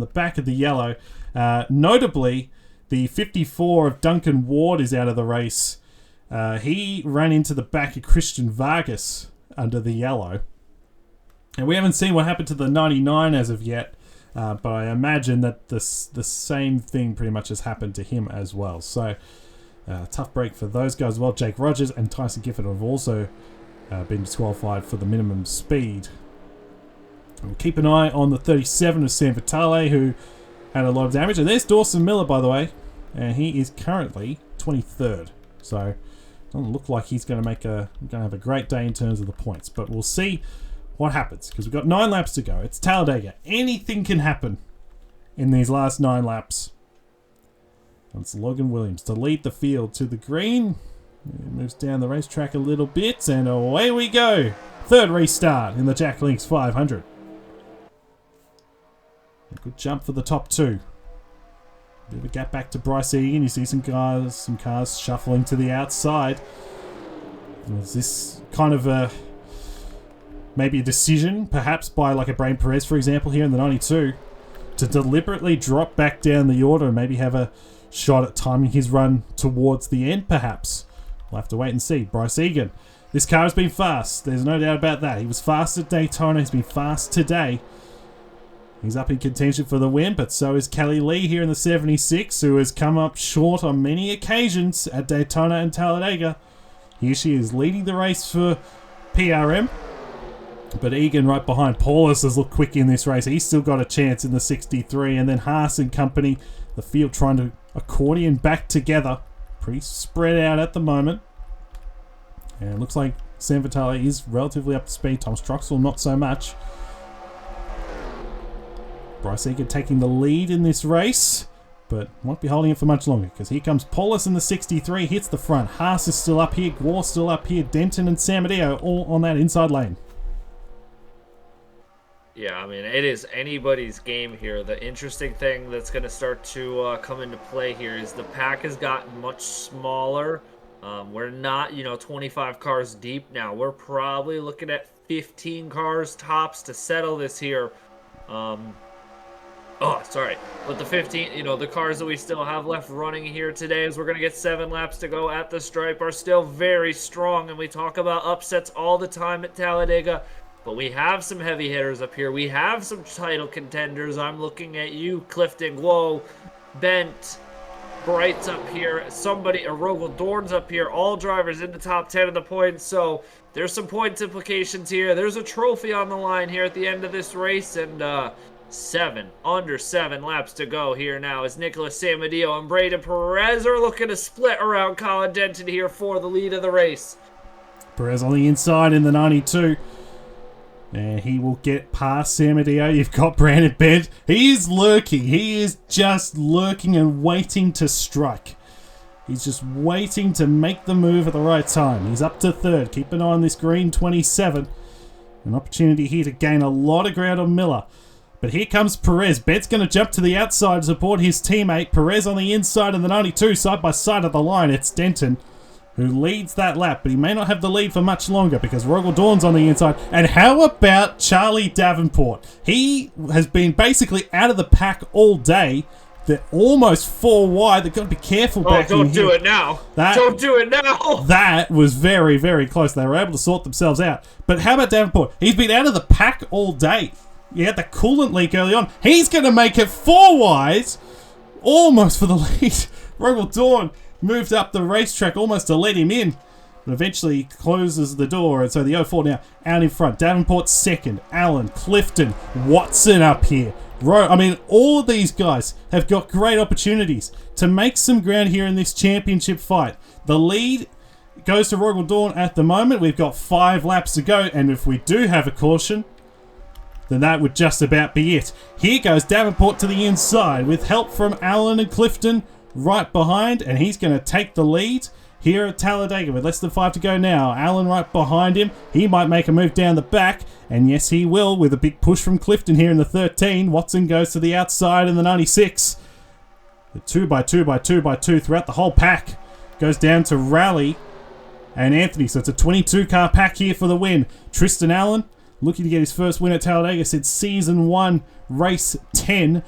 back of the yellow. Notably, the 54 of Duncan Ward is out of the race. He ran into the back of Christian Vargas under the yellow. And we haven't seen what happened to the 99 as of yet. But I imagine that the same thing pretty much has happened to him as well. So, tough break for those guys as well. Jake Rogers and Tyson Gifford have also been disqualified for the minimum speed. We'll keep an eye on the 37 of Sam Vitale, who had a lot of damage. And there's Dawson Miller, by the way. And he is currently 23rd. So, doesn't look like he's going to have a great day in terms of the points. But we'll see what happens, because we've got 9 laps to go. It's Talladega. Anything can happen in these last 9 laps. And it's Logan Williams to lead the field to the green. He moves down the racetrack a little bit, and away we go. 3rd restart in the Jack Links 500. A good jump for the top 2. Bit of a gap back to Bryce Egan. You see some cars shuffling to the outside. Is this kind of maybe a decision, perhaps by like a Braden Perez, for example, here in the 92, to deliberately drop back down the order and maybe have a shot at timing his run towards the end, perhaps? We'll have to wait and see. Bryce Egan. This car has been fast. There's no doubt about that. He was fast at Daytona. He's been fast today. He's up in contention for the win, but so is Kelly Lee here in the 76, who has come up short on many occasions at Daytona and Talladega. Here she is leading the race for PRM. But Egan right behind. Paulus has looked quick in this race. He's still got a chance in the 63. And then Haas and company, the field trying to accordion back together. Pretty spread out at the moment. And it looks like Sam Vitale is relatively up to speed. Tom Stroxel not so much. Bryce Egan taking the lead in this race, but won't be holding it for much longer, because here comes Paulus in the 63. Hits the front. Haas is still up here. Gore still up here. Denton and Sam Adeo all on that inside lane. Yeah, I mean, it is anybody's game here. The interesting thing that's going to start to come into play here is the pack has gotten much smaller. We're not, 25 cars deep now. We're probably looking at 15 cars tops to settle this here. But the 15, the cars that we still have left running here today, as we're going to get 7 laps to go at the stripe, are still very strong. And we talk about upsets all the time at Talladega. But we have some heavy hitters up here. We have some title contenders. I'm looking at you, Clifton, Whoa, Bent, Bright's up here. Rogel Dorn's up here. All drivers in the top 10 of the points. So there's some points implications here. There's a trophy on the line here at the end of this race. And under 7 laps to go here now as Nicholas Samadillo and Braden Perez are looking to split around Colin Denton here for the lead of the race. Perez on the inside in the 92. And he will get past Sam Adeo. You've got Brandon Bent. He is lurking. He is just lurking and waiting to strike. He's just waiting to make the move at the right time. He's up to 3rd. Keep an eye on this green 27. An opportunity here to gain a lot of ground on Miller. But here comes Perez. Bent's going to jump to the outside to support his teammate. Perez on the inside of the 92, side by side of the line. It's Denton who leads that lap, but he may not have the lead for much longer because Rogel Dorn's on the inside. And how about Charlie Davenport? He has been basically out of the pack all day, They're almost 4 wide. They've got to be careful back in here. Don't do it now. Don't do it now. That was very, very close. They were able to sort themselves out. But how about Davenport? He's been out of the pack all day. He had the coolant leak early on. He's going to make it 4 wide. Almost for the lead. Rogel Dawn moved up the racetrack almost to let him in. But eventually closes the door. And so the 04 now out in front. Davenport second. Allen, Clifton, Watson up here. All of these guys have got great opportunities to make some ground here in this championship fight. The lead goes to Rogel Dawn at the moment. We've got 5 laps to go, and if we do have a caution, then that would just about be it. Here goes Davenport to the inside with help from Allen and Clifton right behind, and he's going to take the lead here at Talladega with less than 5 to go now. Allen right behind him. He might make a move down the back. And yes, he will with a big push from Clifton here in the 13. Watson goes to the outside in the 96. The 2x2x2x2 throughout the whole pack goes down to Raleigh and Anthony. So it's a 22-car pack here for the win. Tristan Allen looking to get his first win at Talladega since Season 1, Race 10.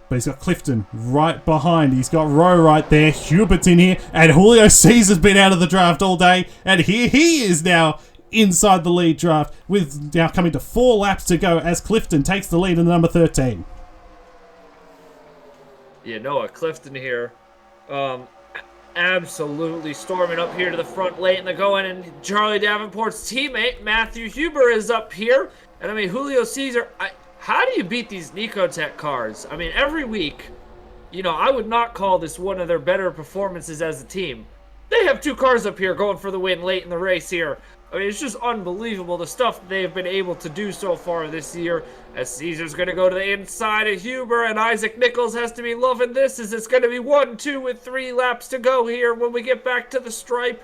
But he's got Clifton right behind. He's got Rowe right there. Hubert's in here. And Julio Caesar's been out of the draft all day. And here he is now inside the lead draft with now coming to 4 laps to go as Clifton takes the lead in the number 13. Yeah, Noah Clifton here. Absolutely storming up here to the front late in the going. And Charlie Davenport's teammate, Matthew Huber, is up here. And Julio Caesar... How do you beat these Nicotech cars? Every week, I would not call this one of their better performances as a team. They have 2 cars up here going for the win late in the race here. It's just unbelievable the stuff they have been able to do so far this year. As Caesar's going to go to the inside of Huber, and Isaac Nichols has to be loving this as it's going to be 1, 2, with 3 laps to go here when we get back to the stripe.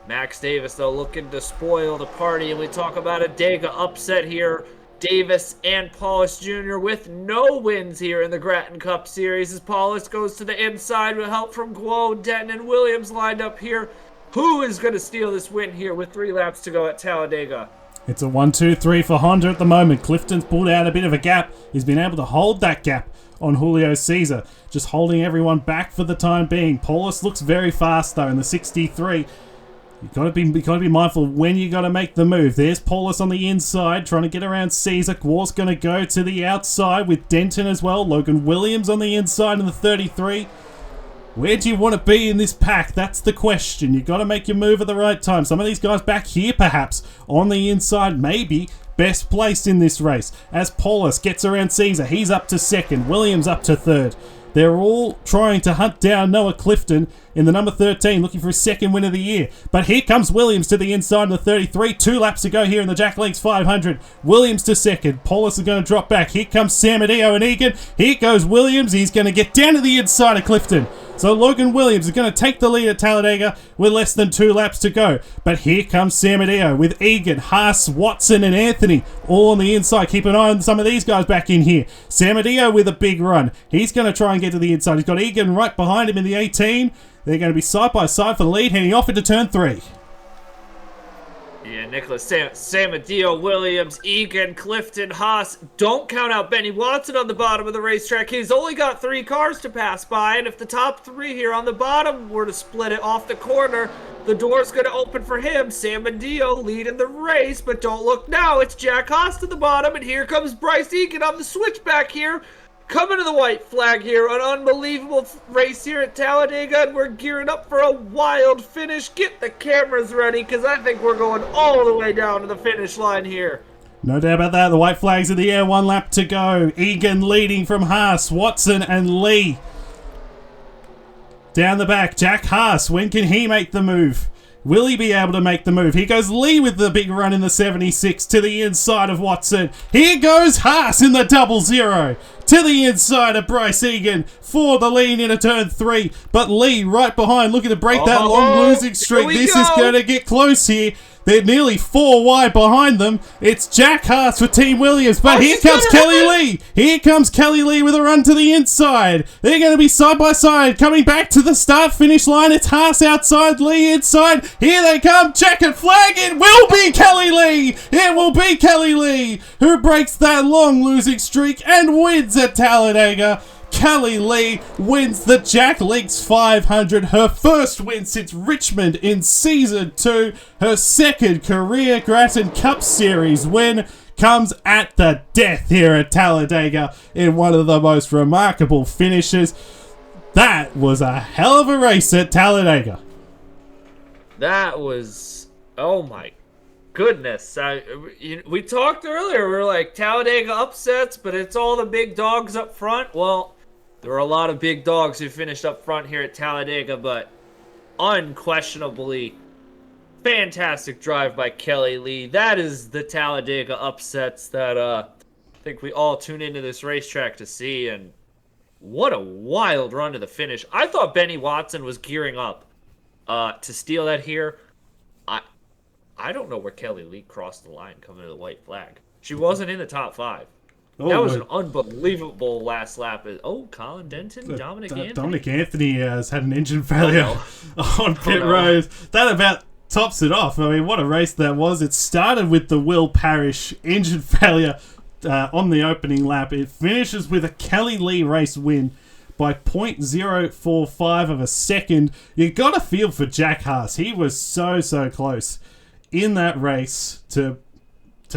Max Davis, though, looking to spoil the party, and we talk about a Dega upset here. Davis and Paulus Jr. with no wins here in the Gratton Cup Series as Paulus goes to the inside with help from Guo, Denton, and Williams lined up here. Who is going to steal this win here with 3 laps to go at Talladega? It's a 1-2-3 for Honda at the moment. Clifton's pulled out a bit of a gap. He's been able to hold that gap on Julio Caesar, just holding everyone back for the time being. Paulus looks very fast though in the 63. You've got to be mindful when you got to make the move. There's Paulus on the inside trying to get around Caesar. Guar's going to go to the outside with Denton as well. Logan Williams on the inside in the 33. Where do you want to be in this pack? That's the question. You've got to make your move at the right time. Some of these guys back here perhaps on the inside maybe best placed in this race. As Paulus gets around Caesar, he's up to second. Williams up to third. They're all trying to hunt down Noah Clifton in the number 13, looking for his second win of the year. But here comes Williams to the inside in the 33. 2 laps to go here in the Jack Leagues 500. Williams to second. Paulus is going to drop back. Here comes Samadeo and Egan. Here goes Williams. He's going to get down to the inside of Clifton. So Logan Williams is going to take the lead at Talladega with less than 2 laps to go. But here comes Samadeo with Egan, Haas, Watson and Anthony all on the inside. Keep an eye on some of these guys back in here. Samadeo with a big run. He's going to try and get to the inside. He's got Egan right behind him in the 18. They're going to be side by side for the lead, heading off into turn 3. Yeah, Nicholas Samadeo, Williams, Egan, Clifton, Haas. Don't count out Benny Watson on the bottom of the racetrack. He's only got 3 cars to pass by, and if the top 3 here on the bottom were to split it off the corner, the door's going to open for him. Samadeo leading the race, but don't look now. It's Jack Haas to the bottom, and here comes Bryce Egan on the switchback here. Coming to the white flag here, an unbelievable race here at Talladega, and we're gearing up for a wild finish. Get the cameras ready, because I think we're going all the way down to the finish line here. No doubt about that. The white flag's in the air. 1 lap to go. Egan leading from Haas, Watson and Lee. Down the back, Jack Haas. When can he make the move? Will he be able to make the move? Here goes Lee with the big run in the 76 to the inside of Watson. Here goes Haas in the 00 to the inside of Bryce Egan for the lead into turn 3. But Lee right behind looking to break that long losing streak. This is going to get close here. They're nearly 4 wide behind them. It's Jack Haas for Team Williams. But here comes Kelly Lee. Here comes Kelly Lee with a run to the inside. They're going to be side by side. Coming back to the start-finish line. It's Haas outside, Lee inside. Here they come. Checkered flag. It will be Kelly Lee. It will be Kelly Lee who breaks that long losing streak and wins at Talladega. Kelly Lee wins the Jack Links 500, her first win since Richmond in Season 2, her second career Gratton Cup Series win comes at the death here at Talladega in one of the most remarkable finishes. That was a hell of a race at Talladega. That was, oh my goodness. We talked earlier, we were like, Talladega upsets, but it's all the big dogs up front. Well, there were a lot of big dogs who finished up front here at Talladega, but unquestionably fantastic drive by Kelly Lee. That is the Talladega upsets that I think we all tune into this racetrack to see, and what a wild run to the finish. I thought Benny Watson was gearing up to steal that here. I don't know where Kelly Lee crossed the line coming to the white flag. She wasn't in the top 5. Oh, that was an unbelievable last lap. Colin Denton, Dominic Anthony. Dominic Anthony has had an engine failure on pit road. That about tops it off. I mean, what a race that was. It started with the Will Parrish engine failure on the opening lap. It finishes with a Kelly Lee race win by 0.045 of a second. You got to feel for Jack Haas. He was so close in that race to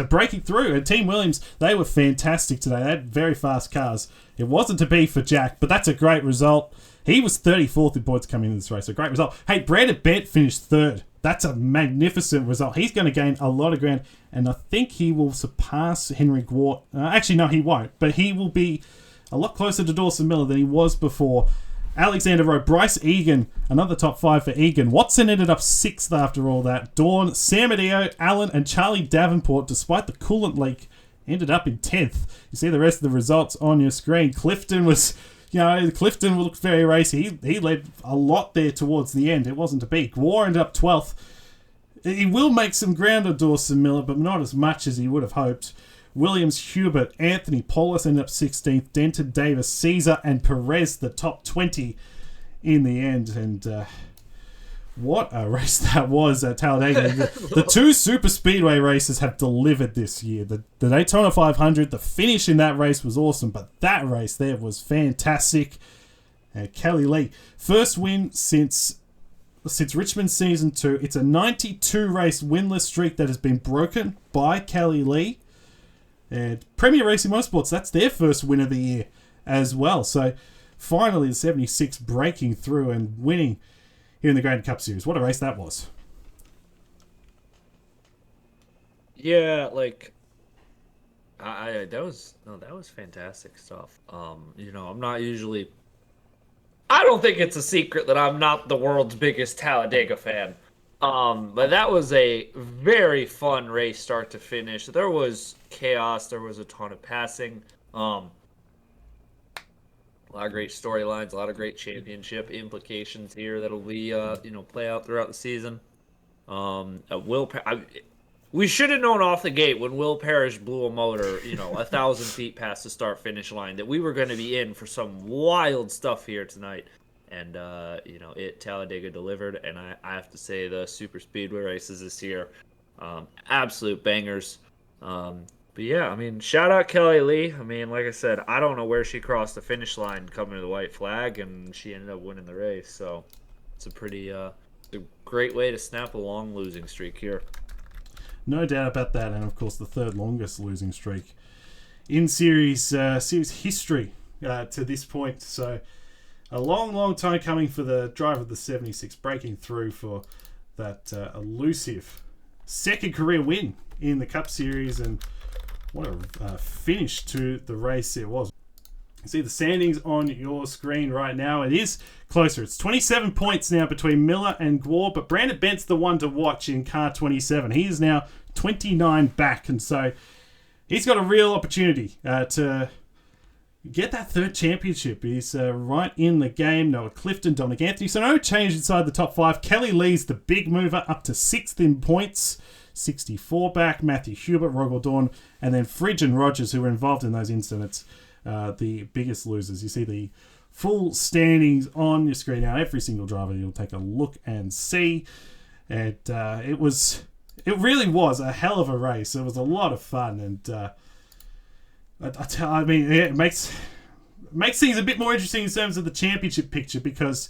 breaking through. And Team Williams, they were fantastic today. They had very fast cars. It wasn't to be for Jack, but that's a great result. He was 34th in points coming into this race. A great result. Hey, Brandon Bent finished 3rd. That's a magnificent result. He's going to gain a lot of ground, and I think he will surpass Henry Gwart. Actually, no, he won't, but he will be a lot closer to Dawson Miller than he was before. Alexander Rowe, Bryce Egan, another top 5 for Egan. Watson ended up 6th after all that. Dawn, Sam Adeo, Allen, and Charlie Davenport, despite the coolant leak, ended up in 10th. You see the rest of the results on your screen. Clifton looked very racy. He led a lot there towards the end. It wasn't to be. Gwar ended up 12th. He will make some ground on Dawson Miller, but not as much as he would have hoped. Williams, Hubert, Anthony, Paulus ended up 16th. Denton, Davis, Caesar, and Perez, the top 20 in the end. And what a race that was at Talladega. The 2 super speedway races have delivered this year. The Daytona 500, the finish in that race was awesome, but that race there was fantastic. Kelly Lee, first win since Richmond Season 2. It's a 92 race winless streak that has been broken by Kelly Lee. And Premier Racing Motorsports, that's their first win of the year as well. So finally the 76 breaking through and winning here in the Gratton Cup Series. What a race that was. Yeah, like that was fantastic stuff. I'm not usually, I don't think it's a secret that I'm not the world's biggest Talladega fan. But that was a very fun race start to finish. There was chaos, there was a ton of passing. A lot of great storylines, a lot of great championship implications here that'll be play out throughout the season. We should have known off the gate when Will Parrish blew a motor, 1,000 feet past the start finish line, that we were going to be in for some wild stuff here tonight. And Talladega delivered, and I have to say the super speedway races this year, absolute bangers. But yeah, I mean, shout out Kelly Lee. I mean, like I said, I don't know where she crossed the finish line coming to the white flag, and she ended up winning the race. So it's a great way to snap a long losing streak here. No doubt about that, and of course the 3rd longest losing streak in series history to this point. So a long time coming for the driver of the 76, breaking through for that elusive second career win in the Cup Series, and what a finish to the race it was. You see the standings on your screen right now. It is closer. It's 27 points now between Miller and Gwar, but Brandon Bent's the one to watch in car 27. He is now 29 back, and so he's got a real opportunity to get that 3rd championship. He's right in the game. Noah Clifton, Dominic Anthony. So no change inside the top 5. Kelly Lee's the big mover, up to 6th in points. 64 back. Matthew Hubert, Rogel Dawn, and then Fridge and Rogers, who were involved in those incidents, the biggest losers. You see the full standings on your screen now. Every single driver you'll take a look and see. And it really was a hell of a race. It was a lot of fun, and it makes makes things a bit more interesting in terms of the championship picture because,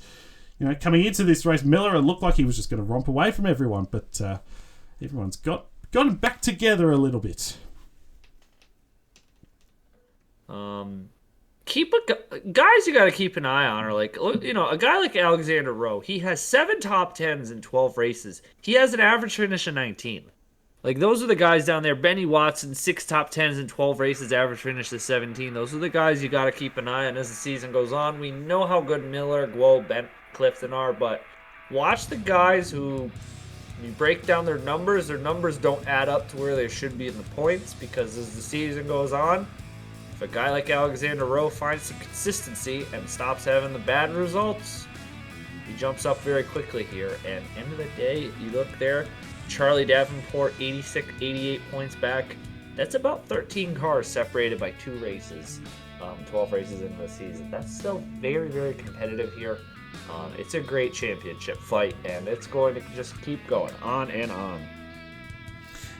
coming into this race, Miller, it looked like he was just going to romp away from everyone, but everyone's got him back together a little bit. Guys you got to keep an eye on are like, a guy like Alexander Rowe. He has 7 top 10s in 12 races. He has an average finish of 19. Like, those are the guys down there. Benny Watson, 6 top 10s in 12 races, average finish of 17. Those are the guys you got to keep an eye on as the season goes on. We know how good Miller, Guo, Bent, Clifton are, but watch the guys who, when you break down their numbers don't add up to where they should be in the points, because as the season goes on, if a guy like Alexander Rowe finds some consistency and stops having the bad results, he jumps up very quickly here. And end of the day, you look there, Charlie Davenport, 88 points back. That's about 13 cars separated by 2 races, 12 races into the season. That's still very, very competitive here. It's a great championship fight, and it's going to just keep going on and on.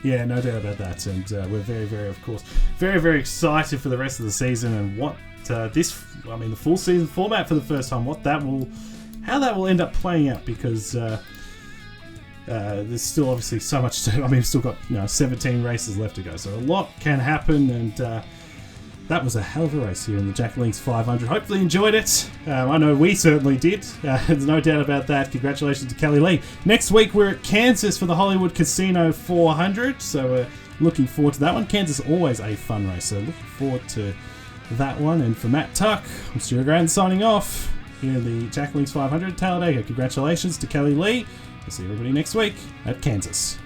Yeah, no doubt about that, and we're very, very, of course, very, very excited for the rest of the season and what the full season format for the first time, how that will end up playing out, because there's still obviously so much to. We've still got 17 races left to go, so a lot can happen, and that was a hell of a race here in the Jack Links 500. Hopefully you enjoyed it. I know we certainly did. There's no doubt about that. Congratulations to Kelly Lee. Next week we're at Kansas for the Hollywood Casino 400. So we're looking forward to that one. Kansas is always a fun race. So looking forward to that one. And for Matt Tuck, I'm Stuart Gratton signing off here in the Jack Links 500 Talladega. Congratulations to Kelly Lee. We'll see everybody next week at Kansas.